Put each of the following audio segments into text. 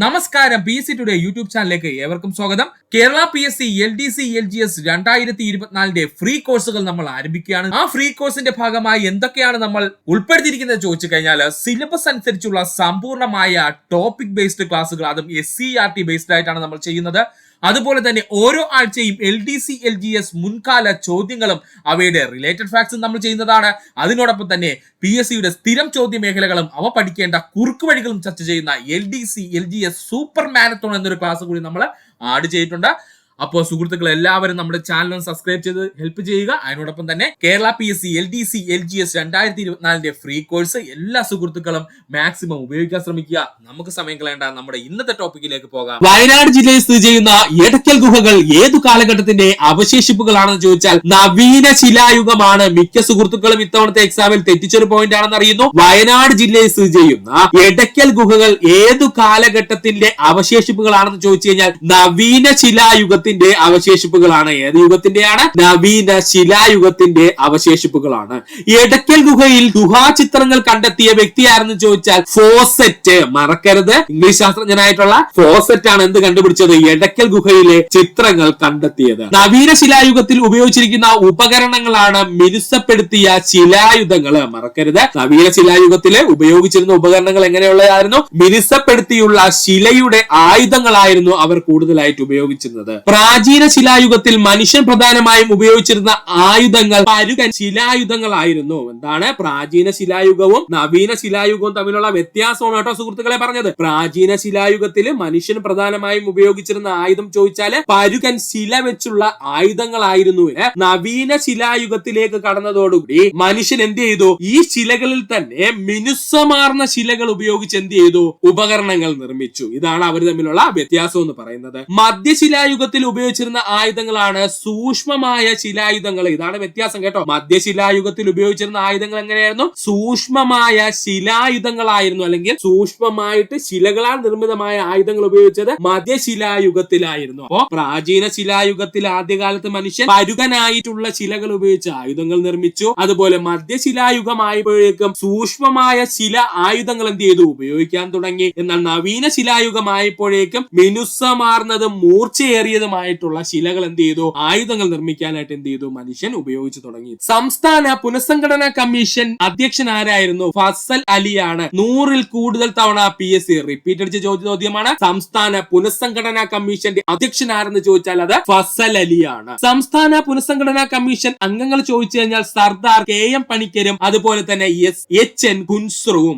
നമസ്കാരം, P S C today YouTube ചാനലിലേക്ക് ഏവർക്കും സ്വാഗതം. Kerala P S C LDC LGS 2024 free കോഴ്സുകൾ നമ്മൾ ആരംഭിക്കുകയാണ്. ആ ഫ്രീ കോഴ്സിന്റെ ഭാഗമായി എന്തൊക്കെയാണ് നമ്മൾ ഉൾപ്പെടുത്തിയിരിക്കുന്നത് ചോദിച്ചു കഴിഞ്ഞാൽ, സിലബസ് അനുസരിച്ചുള്ള സമ്പൂർണ്ണമായ ടോപ്പിക് ബേസ്ഡ് ക്ലാസ്സുകൾ, അതും SCERT ബേസ്ഡ് ആയിട്ടാണ് നമ്മൾ ചെയ്യുന്നത്. അതുപോലെ തന്നെ ഓരോ ആഴ്ചയും LDC LGS മുൻകാല ചോദ്യങ്ങളും അവയുടെ റിലേറ്റഡ് ഫാക്ട്സും നമ്മൾ ചെയ്യുന്നതാണ്. അതിനോടൊപ്പം തന്നെ PSC യുടെ സ്ഥിരം ചോദ്യ മേഖലകളും അവ പഠിക്കേണ്ട കുറുക്ക് വഴികളും ചർച്ച ചെയ്യുന്ന LDC LGS സൂപ്പർ മാരത്തോൺ എന്നൊരു ക്ലാസ് കൂടി നമ്മൾ ആഡ് ചെയ്തിട്ടുണ്ട്. അപ്പോൾ സുഹൃത്തുക്കൾ എല്ലാവരും നമ്മുടെ ചാനൽ സബ്സ്ക്രൈബ് ചെയ്ത് ഹെൽപ്പ് ചെയ്യുക. അതിനോടൊപ്പം തന്നെ Kerala PSC LDC LGS 2024 free course എല്ലാ സുഹൃത്തുക്കളും മാക്സിമം ഉപയോഗിക്കാൻ ശ്രമിക്കുക. നമുക്ക് സമയം കളയേണ്ട, നമ്മുടെ ഇന്നത്തെ ടോപ്പിക്കിലേക്ക് പോകാം. വയനാട് ജില്ലയിൽ സ്ഥിതി ചെയ്യുന്ന എടക്കൽ ഗുഹകൾ ഏതു കാലഘട്ടത്തിന്റെ അവശേഷിപ്പുകളാണെന്ന് ചോദിച്ചാൽ നവീന ശിലായുഗമാണ്. മിക്ക സുഹൃത്തുക്കളും ഇത്തവണത്തെ എക്സാമിൽ തെറ്റിച്ചൊരു പോയിന്റ് ആണെന്ന് അറിയുന്നു. വയനാട് ജില്ലയിൽ സ്ഥിതി ചെയ്യുന്ന എടക്കൽ ഗുഹകൾ ഏതു കാലഘട്ടത്തിന്റെ അവശേഷിപ്പുകളാണെന്ന് ചോദിച്ചു കഴിഞ്ഞാൽ നവീന ശിലായുഗത്തിൽ അവശേഷിപ്പുകളാണ്. ഏത് യുഗത്തിന്റെയാണ്? നവീന ശിലായുഗത്തിന്റെ അവശേഷിപ്പുകളാണ്. എടക്കൽ ഗുഹയിൽ ഗുഹാചിത്രങ്ങൾ കണ്ടെത്തിയ വ്യക്തിയാരെന്ന് ചോദിച്ചാൽ ഫോസെറ്റ്. മറക്കരുത്, ഇംഗ്ലീഷ് ശാസ്ത്രജ്ഞനായിട്ടുള്ള ഫോസെറ്റ് ആണ് എന്ത് കണ്ടുപിടിച്ചത്? എടക്കൽ ഗുഹയിലെ ചിത്രങ്ങൾ കണ്ടെത്തിയത്. നവീന ശിലായുഗത്തിൽ ഉപയോഗിച്ചിരിക്കുന്ന ഉപകരണങ്ങളാണ് മിനുസപ്പെടുത്തിയ ശിലായുധങ്ങള്. മറക്കരുത്, നവീന ശിലായുഗത്തില് ഉപയോഗിച്ചിരുന്ന ഉപകരണങ്ങൾ എങ്ങനെയുള്ളതായിരുന്നു? മിനുസപ്പെടുത്തിയുള്ള ശിലയുടെ ആയുധങ്ങളായിരുന്നു അവർ കൂടുതലായിട്ട് ഉപയോഗിച്ചിരുന്നത്. പ്രാചീന ശിലായുഗത്തിൽ മനുഷ്യൻ പ്രധാനമായും ഉപയോഗിച്ചിരുന്ന ആയുധങ്ങൾ പരുകൻ ശിലായുധങ്ങളായിരുന്നു. എന്താണ് പ്രാചീന ശിലായുഗവും നവീന ശിലായുഗവും തമ്മിലുള്ള വ്യത്യാസമാണ് കേട്ടോ സുഹൃത്തുക്കളെ പറഞ്ഞത്. പ്രാചീന ശിലായുഗത്തില് മനുഷ്യൻ പ്രധാനമായും ഉപയോഗിച്ചിരുന്ന ആയുധം ചോദിച്ചാല് പരുകൻ ശില വെച്ചുള്ള ആയുധങ്ങളായിരുന്നു. നവീന ശിലായുഗത്തിലേക്ക് കടന്നതോടുകൂടി മനുഷ്യൻ എന്ത് ചെയ്തു? ഈ ശിലകളിൽ തന്നെ മിനുസമാർന്ന ശിലകൾ ഉപയോഗിച്ച് എന്ത് ചെയ്തു? ഉപകരണങ്ങൾ നിർമ്മിച്ചു. ഇതാണ് അവർ തമ്മിലുള്ള വ്യത്യാസം എന്ന് പറയുന്നത്. മധ്യശിലായുഗത്തിൽ ഉപയോഗിച്ചിരുന്ന ആയുധങ്ങളാണ് സൂക്ഷ്മമായ ശിലായുധങ്ങൾ. ഇതാണ് വ്യത്യാസം കേട്ടോ. മധ്യശിലായുഗത്തിൽ ഉപയോഗിച്ചിരുന്ന ആയുധങ്ങൾ എങ്ങനെയായിരുന്നു? സൂക്ഷ്മമായ ശിലായുധങ്ങളായിരുന്നു, അല്ലെങ്കിൽ സൂക്ഷ്മമായിട്ട് ശിലകളാൽ നിർമ്മിതമായ ആയുധങ്ങൾ ഉപയോഗിച്ചത് മധ്യശിലായുഗത്തിലായിരുന്നു. അപ്പോ പ്രാചീന ശിലായുഗത്തിൽ ആദ്യകാലത്ത് മനുഷ്യൻ പരുകനായിട്ടുള്ള ശിലകൾ ഉപയോഗിച്ച് ആയുധങ്ങൾ നിർമ്മിച്ചു. അതുപോലെ മധ്യശിലായുഗമായപ്പോഴേക്കും സൂക്ഷ്മമായ ശില ആയുധങ്ങൾ എന്ത് ചെയ്തു? ഉപയോഗിക്കാൻ തുടങ്ങി. എന്നാൽ നവീന ശിലായുഗമായപ്പോഴേക്കും മിനുസമാർന്നതും മൂർച്ചയേറിയതുമായിട്ടുള്ള ശിലകൾ എന്ത് ചെയ്തു? ആയുധങ്ങൾ നിർമ്മിക്കാനായിട്ട് എന്ത് ചെയ്തു? മനുഷ്യൻ ഉപയോഗിച്ചു തുടങ്ങി. സംസ്ഥാന പുനഃസംഘടനാ കമ്മീഷൻ അധ്യക്ഷൻ ആരായിരുന്നു? ഫസൽ അലിയാണ്. 100-ൽ കൂടുതൽ തവണ PSC റിപ്പീറ്റ് അടിച്ച ചോദ്യമാണ്. സംസ്ഥാന പുനഃസംഘടനാ കമ്മീഷന്റെ അധ്യക്ഷൻ ആരെന്ന് ചോദിച്ചാൽ അത് ഫസൽ അലിയാണ്. സംസ്ഥാന പുനഃസംഘടനാ കമ്മീഷൻ അംഗങ്ങൾ ചോദിച്ചു കഴിഞ്ഞാൽ സർദാർ KM പണിക്കരും അതുപോലെ തന്നെ SN ഖുൻസ്രുവും.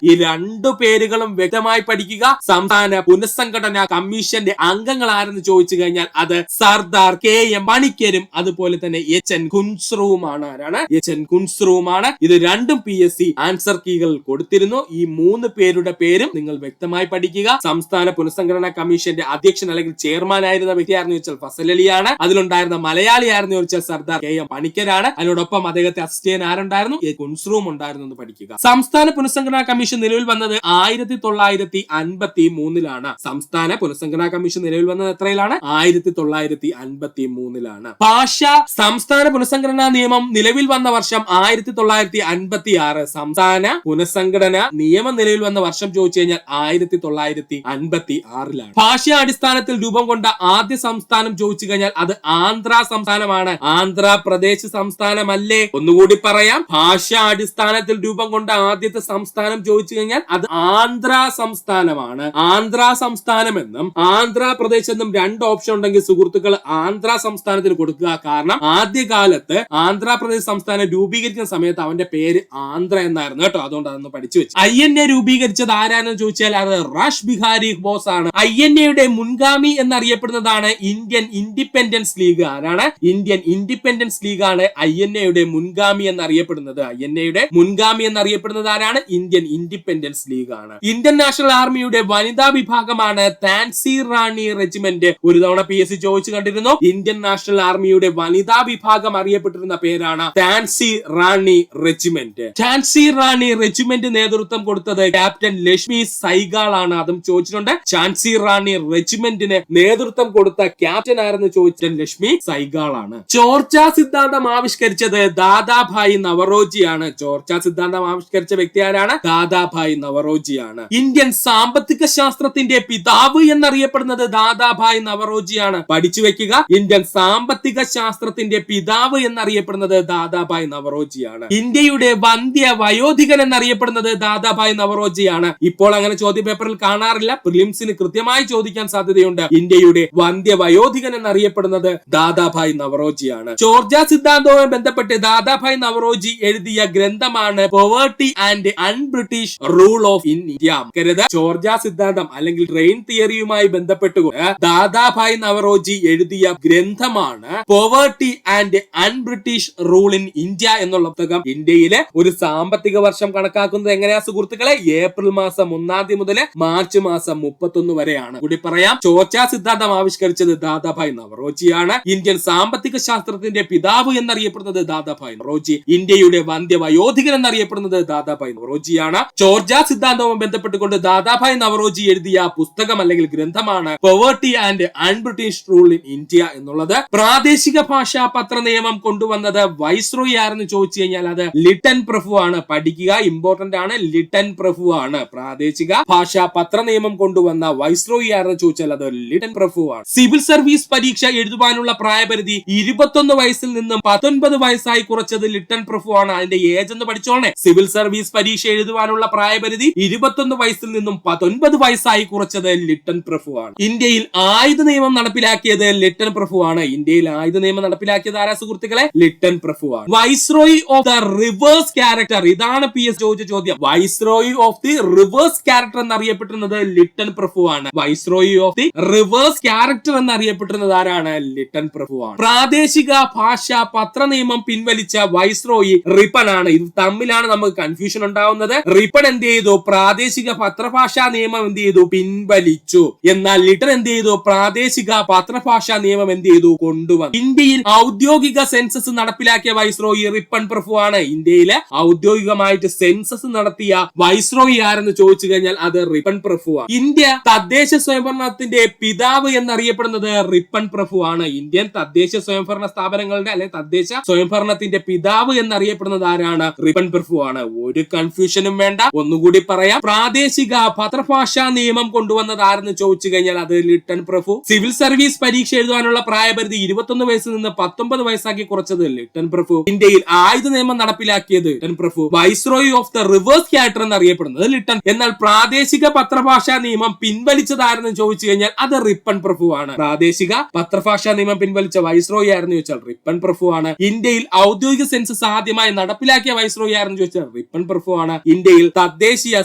ഈ രണ്ടു പേരുകളും വ്യക്തമായി പഠിക്കുക. സംസ്ഥാന പുനഃസംഘടനാ കമ്മീഷന്റെ അംഗങ്ങൾ ആരെന്ന് ചോദിച്ചു കഴിഞ്ഞാൽ അത് സർദാർ KM പണിക്കരും അതുപോലെ തന്നെ SN ഖുൻസ്രുവുമാണ്. ആരാണ്? SN ഖുൻസ്രുവുമാണ്. ഇത് രണ്ടും PSC ആൻസർ കീകൾ കൊടുത്തിരുന്നു. ഈ 3 പേരുടെ പേരും നിങ്ങൾ വ്യക്തമായി പഠിക്കുക. സംസ്ഥാന പുനഃസംഘടനാ കമ്മീഷന്റെ അധ്യക്ഷൻ അല്ലെങ്കിൽ ചെയർമാൻ ആയിരുന്ന വ്യക്തിയായിരുന്നു ചോദിച്ചാൽ ഫസൽ അലിയാണ്. അതിലുണ്ടായിരുന്ന മലയാളി ആയിരുന്നു ചോദിച്ചാൽ സർദാർ KM പണിക്കരാണ്. അതിനോടൊപ്പം അദ്ദേഹത്തെ അസിസ്റ്റ് ചെയ്യാൻ ആരുണ്ടായിരുന്നു? ഖുൻസ്രുവും ഉണ്ടായിരുന്നു എന്ന് പഠിക്കുക. സംസ്ഥാന പുനഃസംഘടനാ കമ്മീഷൻ നിലവിൽ വന്നത് 1953-ലാണ്. സംസ്ഥാന പുനഃസംഘടനാ കമ്മീഷൻ നിലവിൽ വന്നത് എത്രയിലാണ്? 1953-ലാണ്. ഭാഷ സംസ്ഥാന പുനഃസംഘടനാ നിയമം നിലവിൽ വന്ന വർഷം 1956. സംസ്ഥാന പുനഃസംഘടനാ നിയമം നിലവിൽ വന്ന വർഷം ചോദിച്ചു കഴിഞ്ഞാൽ 1956-ലാണ്. ഭാഷാ അടിസ്ഥാനത്തിൽ രൂപം കൊണ്ട ആദ്യ സംസ്ഥാനം ചോദിച്ചു കഴിഞ്ഞാൽ അത് ആന്ധ്ര സംസ്ഥാനമാണ്. ആന്ധ്രാപ്രദേശ് സംസ്ഥാനമല്ലേ? ഒന്നുകൂടി പറയാം. ഭാഷാ അടിസ്ഥാനത്തിൽ രൂപം കൊണ്ട ആദ്യത്തെ സംസ്ഥാനം ചോദിച്ചു കഴിഞ്ഞാൽ അത് ആന്ധ്ര സംസ്ഥാനമാണ്. ആന്ധ്ര സംസ്ഥാനം എന്നും ആന്ധ്രാപ്രദേശ് എന്നും 2 ഓപ്ഷൻ ഉണ്ടെങ്കിൽ സുഹൃത്തുക്കൾ ആന്ധ്ര സംസ്ഥാനത്തിന് കൊടുക്കുക. കാരണം ആദ്യകാലത്ത് ആന്ധ്രാപ്രദേശ് സംസ്ഥാനം രൂപീകരിക്കുന്ന സമയത്ത് അവന്റെ പേര് ആന്ധ്ര എന്നായിരുന്നു കേട്ടോ. അതുകൊണ്ട് അതൊന്ന് പഠിച്ചു വെച്ചു. INA രൂപീകരിച്ചത് ആരാണെന്ന് ചോദിച്ചാൽ അത് റാഷ് ബിഹാരി ബോസ് ആണ്. INA-യുടെ മുൻഗാമി എന്നറിയപ്പെടുന്നതാണ് ഇന്ത്യൻ ഇൻഡിപെൻഡൻസ് ലീഗ്. ആരാണ്? ഇന്ത്യൻ ഇൻഡിപെൻഡൻസ് ലീഗ് ആണ് INA-യുടെ മുൻഗാമി എന്നറിയപ്പെടുന്നത്. INA-യുടെ മുൻഗാമി എന്നറിയപ്പെടുന്നത് ആരാണ്? ഇന്ത്യൻ ഇൻഡിപെൻഡൻസ് ലീഗ് ആണ്. ഇന്ത്യൻ നാഷണൽ ആർമിയുടെ വനിതാ വിഭാഗമാണ് താൻസി റാണി റെജിമെന്റ്. ഒരു തവണ PSC ചോദിച്ചു കണ്ടിരുന്നു. ഇന്ത്യൻ നാഷണൽ ആർമിയുടെ വനിതാ വിഭാഗം അറിയപ്പെട്ടിരുന്ന പേരാണ് ഝാൻസി റാണി റെജിമെന്റ്. ഝാൻസി റാണി റെജിമെന്റ് നേതൃത്വം കൊടുത്തത് ക്യാപ്റ്റൻ ലക്ഷ്മി സൈഗാൾ ആണ്. അതും ചോദിച്ചിട്ടുണ്ട്. ഝാൻസി റാണി റെജിമെന്റിന് നേതൃത്വം കൊടുത്ത ക്യാപ്റ്റൻ ആരെന്ന് ചോദിച്ചാൽ ലക്ഷ്മി സൈഗാൾ ആണ്. ചോർച്ച സിദ്ധാന്തം ആവിഷ്കരിച്ചത് ദാദാഭായ് നവറോജിയാണ്. ചോർച്ച സിദ്ധാന്തം ആവിഷ്കരിച്ച വ്യക്തി ആരാണ്? ദാദാഭായ് നവറോജിയാണ്. ഇന്ത്യൻ സാമ്പത്തിക ശാസ്ത്രത്തിന്റെ പിതാവ് എന്നറിയപ്പെടുന്നത് ദാദാഭായ് നവറോജിയാണ്. പഠിച്ചു വെക്കുക, ഇന്ത്യൻ സാമ്പത്തിക ശാസ്ത്രത്തിന്റെ പിതാവ് എന്നറിയപ്പെടുന്നത് ദാദാഭായ് നവറോജിയാണ്. ഇന്ത്യയുടെ വന്ധ്യ വയോധികൻ എന്നറിയപ്പെടുന്നത് ദാദാഭായ് നവറോജിയാണ്. ഇപ്പോൾ അങ്ങനെ ചോദ്യ പേപ്പറിൽ കാണാറില്ല. പ്രിലിംസിന് കൃത്യമായി ചോദിക്കാൻ സാധ്യതയുണ്ട്. ഇന്ത്യയുടെ വന്ധ്യ വയോധികൻ എന്നറിയപ്പെടുന്നത് ദാദാഭായ് നവറോജിയാണ്. ചോർച്ച സിദ്ധാന്തവുമായി ബന്ധപ്പെട്ട് ദാദാഭായ് നവറോജി എഴുതിയ ഗ്രന്ഥമാണ് poverty and unBritish rule of India. കരുത്, ചോർച്ച സിദ്ധാന്തം അല്ലെങ്കിൽ ട്രെയിൻ തിയറിയുമായി ബന്ധപ്പെട്ടുകൊണ്ട് ദാദാഭായ് നവറോജി എഴുതിയ ഗ്രന്ഥമാണ് poverty and unBritish rule in India എന്നുള്ള പുസ്തകം. ഇന്ത്യയിലെ ഒരു സാമ്പത്തിക വർഷം കണക്കാക്കുന്നത് എങ്ങനെയാ സുഹൃത്തുക്കളെ? ഏപ്രിൽ മാസം 1 മുതൽ മാർച്ച് മാസം 31 വരെയാണ്. കൂടി പറയാം, ചോർച്ച സിദ്ധാന്തം ആവിഷ്കരിച്ചത് ദാദാഭായ് നവറോജിയാണ്. ഇന്ത്യൻ സാമ്പത്തിക ശാസ്ത്രത്തിന്റെ പിതാവ് എന്നറിയപ്പെടുന്നത് ദാദാഭായ് നവറോജി. ഇന്ത്യയുടെ വന്ധ്യ വയോധികൻ എന്നറിയപ്പെടുന്നത് ദാദാഭായ് നവറോജിയാണ്. ചോർച്ച സിദ്ധാന്തവുമായി ബന്ധപ്പെട്ടുകൊണ്ട് ദാദാഭായ് നവറോജി എഴുതിയ പുസ്തകം അല്ലെങ്കിൽ ഗ്രന്ഥമാണ് poverty and unBritish rule in India എന്നുള്ളത്. പ്രാദേശിക ഭാഷാ പത്ര നിയമം കൊണ്ടുവന്നത് വൈസ്രോയി ആരെന്ന് ചോദിച്ചു കഴിഞ്ഞാൽ അത് ലിട്ടൻ പ്രഭു ആണ്. പഠിക്കുക, ഇമ്പോർട്ടന്റ് ആണ്. ലിട്ടൻ പ്രഭു ആണ്. പ്രാദേശിക ഭാഷാ പത്ര നിയമം കൊണ്ടുവന്ന വൈസ്രോയി ആരെന്ന് ചോദിച്ചാൽ അത് ലിട്ടൻ പ്രഭു ആണ്. സിവിൽ സർവീസ് പരീക്ഷ എഴുതുവാനുള്ള പ്രായപരിധി 21 വയസ്സിൽ നിന്നും 19 വയസ്സായി കുറച്ചത് ലിട്ടൻ പ്രഭു ആണ്. അതിന്റെ ഏജ് എന്ന് പഠിച്ചോളെ. സിവിൽ സർവീസ് പരീക്ഷ എഴുതുവാനുള്ള പ്രായപരിധി 21 വയസ്സിൽ നിന്നും 19 വയസ്സായി കുറച്ചത് ലിട്ടൻ പ്രഭു ആണ്. ഇന്ത്യയിൽ ആയുധ നിയമം നടപ്പിലാക്കിയത് ലിട്ടൻ പ്രഭു ആണ്. ഇന്ത്യയിൽ ആയുധ നിയമം നടപ്പിലാക്കിയത് ആരാ സുഹൃത്തുക്കളെ? ലിട്ടൻ പ്രഭു ആണ്. Viceroy of the reverse character, ഇതാണ് PS ചോദിച്ച ചോദ്യം. Viceroy of the reverse character എന്നറിയപ്പെട്ടിരുന്നത് ലിട്ടൻ പ്രഭു ആണ്. Viceroy of the reverse character എന്നറിയപ്പെട്ടിരുന്നത് ആരാണ്? ലിട്ടൻ പ്രഭു ആണ്. പ്രാദേശിക ഭാഷാ പത്ര നിയമം പിൻവലിച്ച വൈസ്രോയി റിപ്പൺ ആണ്. ഇത് തമ്മിലാണ് നമുക്ക് കൺഫ്യൂഷൻ ഉണ്ടാവുന്നത്. റിപ്പൺ എന്ത് ചെയ്തു? പ്രാദേശിക പത്രഭാഷാ നിയമം എന്ത് ചെയ്തു? പിൻവലിച്ചു. എന്നാൽ ലിട്ടൺ എന്ത് ചെയ്തു? പ്രാദേശിക പത്രഭാഷാ നിയമം എന്ത് ചെയ്തു? കൊണ്ടുവന്നു. ഇന്ത്യയിൽ ഔദ്യോഗിക സെൻസസ് നടപ്പിലാക്കിയ വൈസ്രോയി റിപ്പൺ പ്രഭു ആണ്. ഇന്ത്യയിലെ ഔദ്യോഗികമായിട്ട് സെൻസസ് നടത്തിയ വൈസ്രോയി ആരെന്ന് ചോദിച്ചു കഴിഞ്ഞാൽ അത് റിപ്പൺ പ്രഭു ആണ്. ഇന്ത്യ തദ്ദേശ സ്വയംഭരണത്തിന്റെ പിതാവ് എന്നറിയപ്പെടുന്നത് റിപ്പൺ പ്രഭു ആണ്. ഇന്ത്യൻ തദ്ദേശ സ്വയംഭരണ സ്ഥാപനങ്ങളുടെ അല്ലെങ്കിൽ തദ്ദേശ സ്വയംഭരണത്തിന്റെ പിതാവ് എന്നറിയപ്പെടുന്നത് ആരാണ്? റിപ്പൺ പ്രഭു ആണ്. ഒരു കൺഫ്യൂഷനും വേണ്ട. ഒന്നുകൂടി പറയാം, പ്രാദേശിക പത്രഭാഷാ നിയമം കൊണ്ടുവന്നത് ആരെന്ന് ചോദിച്ചു കഴിഞ്ഞാൽ അത് ലിട്ടൻ പ്രഭു. സിവിൽ സർവീസ് പരീക്ഷ എഴുതാനുള്ള പ്രായപരിധി 21 വയസ്സിൽ നിന്ന് 19 വയസ്സാക്കി കുറച്ചത് ലിട്ടൻ പ്രഭു. ഇന്ത്യയിൽ ആയുധ നിയമം നടപ്പിലാക്കിയത് Lytton Prabhu. Viceroy of the reverse character എന്നറിയപ്പെടുന്നത് ലിട്ടൻ. എന്നാൽ പ്രാദേശിക പത്രഭാഷാ നിയമം പിൻവലിച്ചത് ആരെന്ന് ചോദിച്ചു കഴിഞ്ഞാൽ അത് റിപ്പൺ പ്രഭു ആണ്. പ്രാദേശിക പത്രഭാഷാ നിയമം പിൻവലിച്ച വൈസ്രോയി ആരെന്ന് ചോദിച്ചാൽ റിപ്പൺ പ്രഭു ആണ്. ഇന്ത്യയിൽ ഔദ്യോഗിക സെൻസസ് ആദ്യമായി നടപ്പിലാക്കിയ വൈസ്രോയി ആരെന്ന് ചോദിച്ചാൽ റിപ്പൺ പ്രഭു ആണ്. ഇന്ത്യയിൽ തദ്ദേശീയ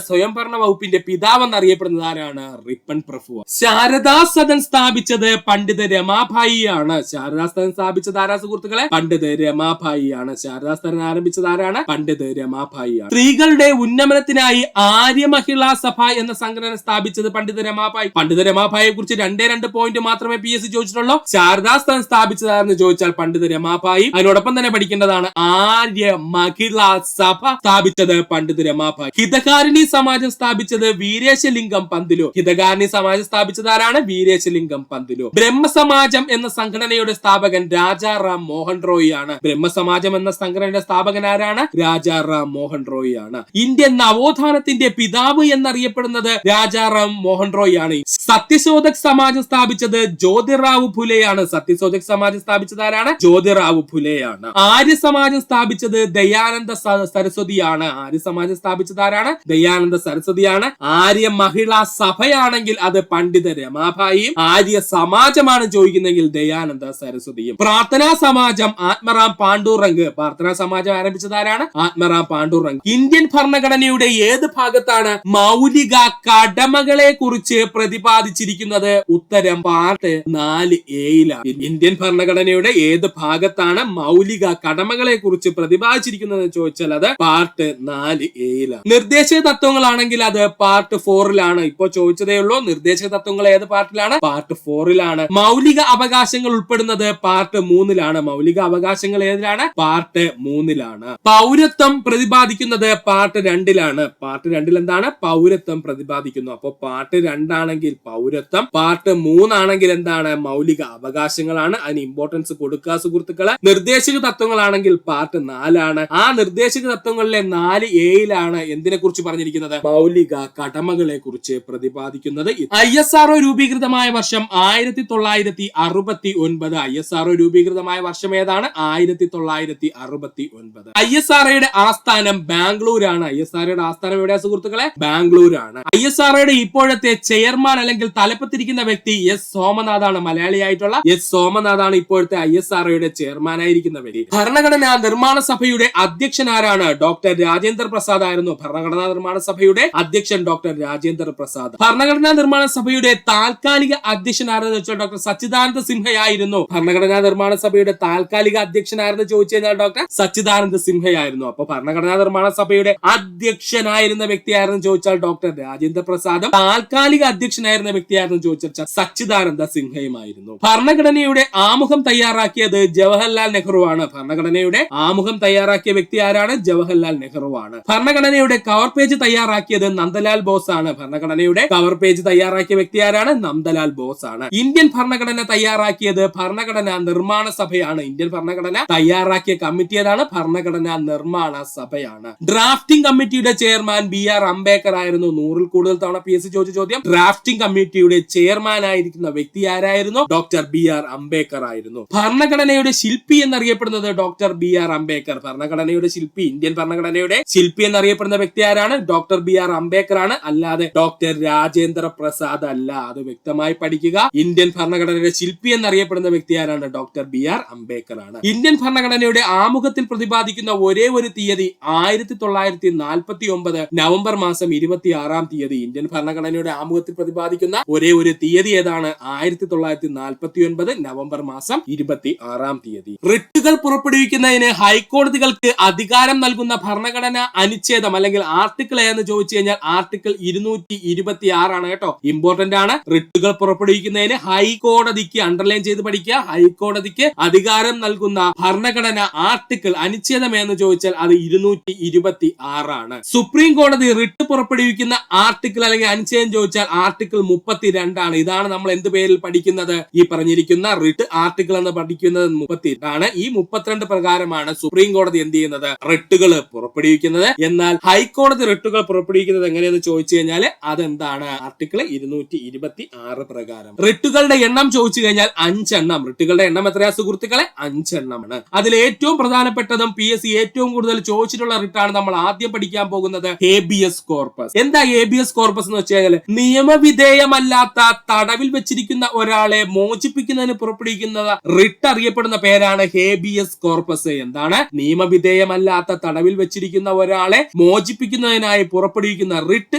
സ്വയംഭരണ വകുപ്പിന്റെ പിതാവ് എന്നറിയപ്പെടുന്നത് ആരാണ്? റിപ്പൺ പ്രഭു. ശാരദാ സദൻ സ്ഥാപിച്ചത് പണ്ഡിത രമാഭായി ആണ്. ശാരദാ സദൻ സ്ഥാപിച്ചത് ആരാ സുഹൃത്തുക്കളെ? പണ്ഡിത രമാഭായി ആണ്. ശാരദാ സദൻ ആരംഭിച്ചത് ആരാണ്? പണ്ഡിത രമാഭായി ആണ്. സ്ത്രീകളുടെ ഉന്നമനത്തിനായി ആര്യ മഹിളാ സഭ എന്ന സംഘടന സ്ഥാപിച്ചത് പണ്ഡിത രമാഭായി. പണ്ഡിത രമാഭായിയെ കുറിച്ച് 2 പോയിന്റ് മാത്രമേ PSC ചോദിച്ചിട്ടുള്ളൂ. ശാരദാ സദൻ സ്ഥാപിച്ചതാണെന്ന് ചോദിച്ചാൽ പണ്ഡിത രമാഭായി. അതിനോടൊപ്പം തന്നെ പഠിക്കേണ്ടതാണ് ആര്യ മഹിളാ സഭ സ്ഥാപിച്ചത് പണ്ഡിത രമാഭായി. ഹിതകാരിണി സമാജം സ്ഥാപിച്ചത് വീരേശലിംഗം പന്തിലു. ഹിതകാരിണി സമാജം സ്ഥാപിച്ചത് ആരാണ്? വീരേശലിംഗം പന്തിലു. ബ്രഹ്മസമാജം എന്ന സംഘടനയുടെ സ്ഥാപകൻ രാജാറാം മോഹൻ റോയ് ആണ്. ബ്രഹ്മസമാജം എന്ന സംഘടനയുടെ സ്ഥാപകൻ ആരാണ്? രാജാറാം മോഹൻ റോയ് ആണ്. ഇന്ത്യൻ നവോത്ഥാനത്തിന്റെ പിതാവ് എന്നറിയപ്പെടുന്നത് രാജാറാം മോഹൻ റോയ് ആണ്. സത്യശോധക് സമാജം സ്ഥാപിച്ചത് ജ്യോതിറാവു ഫുലെയാണ്. സത്യശോധക് സമാജം സ്ഥാപിച്ചത് ആരാണ്? ജ്യോതിറാവു ഫുലെയാണ്. ആര്യ സമാജം സ്ഥാപിച്ചത് ദയാനന്ദ സരസ്വതിയാണ്. ആര്യ സമാജം സ്ഥാപിച്ചത് ആരാണ്? ദയാനന്ദ സരസ്വതിയാണ്. ആര്യ മഹിളാ സഭയാണെങ്കിൽ അത് പണ്ഡിത രമാഭായിയും, ആര്യ സമാജമാണ് ചോദിക്കുന്നെങ്കിൽ ദയാനന്ദ സരസ്വതിയും. പ്രാർത്ഥനാ സമാജം ആത്മറാം പാണ്ഡുറംഗ്. പ്രാർത്ഥനാ സമാജം ആരംഭിച്ചത് ആരാണ്? ആത്മറാം പാണ്ഡുറംഗ്. ഇന്ത്യൻ ഭരണഘടനയുടെ ഏത് ഭാഗത്താണ് മൗലിക കടമകളെ കുറിച്ച് പ്രതിപാദിക്കുന്നത്? പ്രതിപാദിച്ചിരിക്കുന്നത്? ഉത്തരം പാർട്ട് 4A-യിലാണ്. ഇന്ത്യൻ ഭരണഘടനയുടെ ഏത് ഭാഗത്താണ് മൗലിക കടമകളെ കുറിച്ച് പ്രതിപാദിച്ചിരിക്കുന്നത് ചോദിച്ചാൽ അത് പാർട്ട് 4A-യിലാണ്. നിർദ്ദേശക തത്വങ്ങളാണെങ്കിൽ അത് പാർട്ട് 4-ലാണ്. ഇപ്പോ ചോദിച്ചതേ ഉള്ളൂ. നിർദ്ദേശക തത്വങ്ങൾ ഏത് പാർട്ടിലാണ്? പാർട്ട് 4-ലാണ്. മൗലിക അവകാശങ്ങൾ ഉൾപ്പെടുന്നത് പാർട്ട് 3-ലാണ്. മൗലിക അവകാശങ്ങൾ ഏതിലാണ്? പാർട്ട് 3-ലാണ്. പൗരത്വം പ്രതിപാദിക്കുന്നത് പാർട്ട് 2-ലാണ്. പാർട്ട് 2-ൽ എന്താണ്? പൗരത്വം പ്രതിപാദിക്കുന്നു. അപ്പൊ പാർട്ട് 2 ആണെങ്കിൽ പൗരത്വം, പാർട്ട് 3 ആണെങ്കിൽ എന്താണ്? മൗലിക അവകാശങ്ങളാണ്. അതിന് ഇമ്പോർട്ടൻസ് കൊടുക്കുക സുഹൃത്തുക്കളെ. നിർദ്ദേശക തത്വങ്ങളാണെങ്കിൽ പാർട്ട് 4-ആണ്. ആ നിർദ്ദേശക തത്വങ്ങളിലെ 4A-യിലാണ് എന്തിനെ കുറിച്ച് പറഞ്ഞിരിക്കുന്നത്? മൗലിക കടമകളെ കുറിച്ച് പ്രതിപാദിക്കുന്നത്. ISRO രൂപീകൃതമായ വർഷം 1969. ISRO രൂപീകൃതമായ വർഷം ഏതാണ്? 1969. ISROയുടെ ആസ്ഥാനം ബാംഗ്ലൂരാണ്. ISROയുടെ ആസ്ഥാനം എവിടെയാ സുഹൃത്തുക്കളെ? ബാംഗ്ലൂരാണ്. ISROയുടെ ഇപ്പോഴത്തെ ചെയർമാൻ അല്ലെങ്കിൽ തലപ്പത്തിരിക്കുന്ന വ്യക്തി എസ് സോമനാഥാണ്. മലയാളിയായിട്ടുള്ള എസ് സോമനാഥാണ് ഇപ്പോഴത്തെ ISROയുടെ ചെയർമാൻ ആയിരിക്കുന്ന വ്യക്തി. ഭരണഘടനാ നിർമ്മാണ സഭയുടെ അധ്യക്ഷൻ ആരാണ്? ഡോക്ടർ രാജേന്ദ്ര പ്രസാദ് ആയിരുന്നു. ഭരണഘടനാ നിർമ്മാണ സഭയുടെ അധ്യക്ഷൻ ഡോക്ടർ രാജേന്ദ്ര പ്രസാദ്. ഭരണഘടനാ നിർമ്മാണ സഭയുടെ താൽക്കാലിക അധ്യക്ഷൻ ആരെന്ന് വെച്ചാൽ ഡോക്ടർ സച്ചിദാനന്ദ സിൻഹയായിരുന്നു. ഭരണഘടനാ നിർമ്മാണ സഭയുടെ താൽക്കാലിക അധ്യക്ഷൻ ആരെന്ന് ചോദിച്ചു കഴിഞ്ഞാൽ ഡോക്ടർ സച്ചിദാനന്ദ സിൻഹയായിരുന്നു. അപ്പൊ ഭരണഘടനാ നിർമ്മാണ സഭയുടെ അധ്യക്ഷനായിരുന്ന വ്യക്തിയായിരുന്നു ചോദിച്ചാൽ ഡോക്ടർ രാജേന്ദ്ര പ്രസാദും താൽക്കാലിക അധ്യക്ഷനായിരുന്ന വ്യക്തിയായിരുന്നു ചോദിച്ചാൽ സച്ചിദാനന്ദ സിൻഹയുമായിരുന്നു. ഭരണഘടനയുടെ ആമുഖം തയ്യാറാക്കിയത് ജവഹർലാൽ നെഹ്റു ആണ്. ഭരണഘടനയുടെ ആമുഖം തയ്യാറാക്കിയ വ്യക്തി ആരാണ്? ജവഹർലാൽ നെഹ്റു ആണ്. ഭരണഘടനയുടെ കവർ പേജ് തയ്യാറാക്കിയത് നന്ദലാൽ ബോസ് ആണ്. ഭരണഘടനയുടെ കവർ പേജ് തയ്യാറാക്കിയ വ്യക്തി ആരാണ്? നന്ദലാൽ ബോസ് ആണ്. ഇന്ത്യൻ ഭരണഘടന തയ്യാറാക്കിയത് ഭരണഘടനാ നിർമ്മാണ സഭയാണ്. ഇന്ത്യൻ ഭരണഘടന തയ്യാറാക്കിയ കമ്മിറ്റി ഏതാണ്? ഭരണഘടനാ നിർമ്മാണ സഭയാണ്. ഡ്രാഫ്റ്റിംഗ് കമ്മിറ്റിയുടെ ചെയർമാൻ BR അംബേദ്കർ ആയിരുന്നു. 100-ൽ കൂടുതൽ തവണ PSC ചോദിച്ച ചോദ്യം. ഡ്രാഫ്റ്റിംഗ് കമ്മിറ്റിയുടെ ചെയർമാൻ ആയിരിക്കുന്ന വ്യക്തി ആരായിരുന്നു? ഡോക്ടർ BR അംബേദ്കർ ആയിരുന്നു. ഭരണഘടനയുടെ ശില്പി എന്നറിയപ്പെടുന്നത് ഡോക്ടർ BR അംബേദ്കർ. ഭരണഘടനയുടെ ശില്പി, ഇന്ത്യൻ ഭരണഘടനയുടെ ശില്പി എന്നറിയപ്പെടുന്ന വ്യക്തി ആരാണ്? ഡോക്ടർ BR അംബേദ്കർ ആണ്. അല്ലാതെ ഡോക്ടർ രാജേന്ദ്ര പ്രസാദ് അല്ല. അത് വ്യക്തമായി പഠിക്കുക. ഇന്ത്യൻ ഭരണഘടനയുടെ ശില്പി എന്നറിയപ്പെടുന്ന വ്യക്തി ആരാണ്? ഡോക്ടർ BR അംബേദ്കർ ആണ്. ഇന്ത്യൻ ഭരണഘടനയുടെ ആമുഖത്തിൽ പ്രതിപാദിക്കുന്ന ഒരേ ഒരു തീയതി 1949 നവംബർ മാസം 26-ാം തീയതി. ഇന്ത്യൻ ഭരണഘടനയുടെ ആമുഖത്തിൽ പ്രതിപാദിക്കുന്ന ഒരേ ഒരു തീയതി ഏതാണ്? 1949 നവംബർ മാസം 26-ാം തീയതി. റിട്ടുകൾ പുറപ്പെടുവിക്കുന്നതിന് ഹൈക്കോടതികൾക്ക് അധികാരം നൽകുന്ന ഭരണഘടന അനുച്ഛേദം അല്ലെങ്കിൽ ആർട്ടിക്കിൾ എന്ന് ചോദിച്ചു കഴിഞ്ഞാൽ ആർട്ടിക്കിൾ 226 ആണ് കേട്ടോ. ഇമ്പോർട്ടന്റ് ആണ്. റിട്ടുകൾ പുറപ്പെടുവിക്കുന്നതിന് ഹൈക്കോടതിക്ക്, അണ്ടർലൈൻ ചെയ്ത് പഠിക്കുക, ഹൈക്കോടതിക്ക് അധികാരം നൽകുന്ന ഭരണഘടന ആർട്ടിക്കിൾ അനുച്ഛേദം എന്ന് ചോദിച്ചാൽ അത് 226 ആണ്. സുപ്രീം കോടതി റിട്ട് പുറപ്പെടുവിക്കുന്ന ആർട്ടിക്കിൾ അല്ലെങ്കിൽ അനുച്ഛേദം ചോദിച്ചാൽ ആർട്ടിക്കിൾ 32 ആണ്. ഇതാണ് നമ്മൾ എന്ത് പേരിൽ പഠിക്കുന്നത്? ഈ പറഞ്ഞിരിക്കുന്ന റിട്ട് ആർട്ടിക്കിൾ എന്ന് പഠിക്കുന്നത് 32 ആണ്. ഈ 32 പ്രകാരമാണ് സുപ്രീം കോടതി എന്ത് ചെയ്യുന്നത്? റിട്ടുകൾ പുറപ്പെടുവിക്കുന്നത്. എന്നാൽ ഹൈക്കോടതി റിട്ടുകൾ പുറപ്പെടുവിക്കുന്നത് എങ്ങനെയെന്ന് ചോദിച്ചു കഴിഞ്ഞാൽ അതെന്താണ്? ആർട്ടിക്കിൾ 226 പ്രകാരം. റിട്ടുകളുടെ എണ്ണം ചോദിച്ചു കഴിഞ്ഞാൽ 5 എണ്ണം. റിട്ടുകളുടെ എണ്ണം എത്രയാ സുഹൃത്തുക്കളെ? 5 എണ്ണമാണ്. അതിൽ ഏറ്റവും പ്രധാനപ്പെട്ടതും PSC ഏറ്റവും കൂടുതൽ ചോദിച്ചിട്ടുള്ള റിട്ടാണ് നമ്മൾ ആദ്യം പഠിക്കാൻ പോകുന്നത് ഹേബിയസ് കോർപ്പസ്. എന്താ ഹേബിയസ് കോർപ്പസ് എന്ന് വെച്ചാൽ നിയമവിധേയമല്ലാത്ത തടവിൽ വെച്ചിരിക്കുന്ന ഒരാളെ മോചിപ്പിക്കുന്നതിന് പുറപ്പെടുവിക്കുന്ന റിട്ട് അറിയപ്പെടുന്ന പേരാണ് ഹേബിയസ് കോർപ്പസ്. എന്താണ്? നിയമവിധേയമല്ലാത്ത തടവിൽ വെച്ചിരിക്കുന്ന ഒരാളെ മോചിപ്പിക്കുന്നതിനായി പുറപ്പെടുവിക്കുന്ന റിട്ട്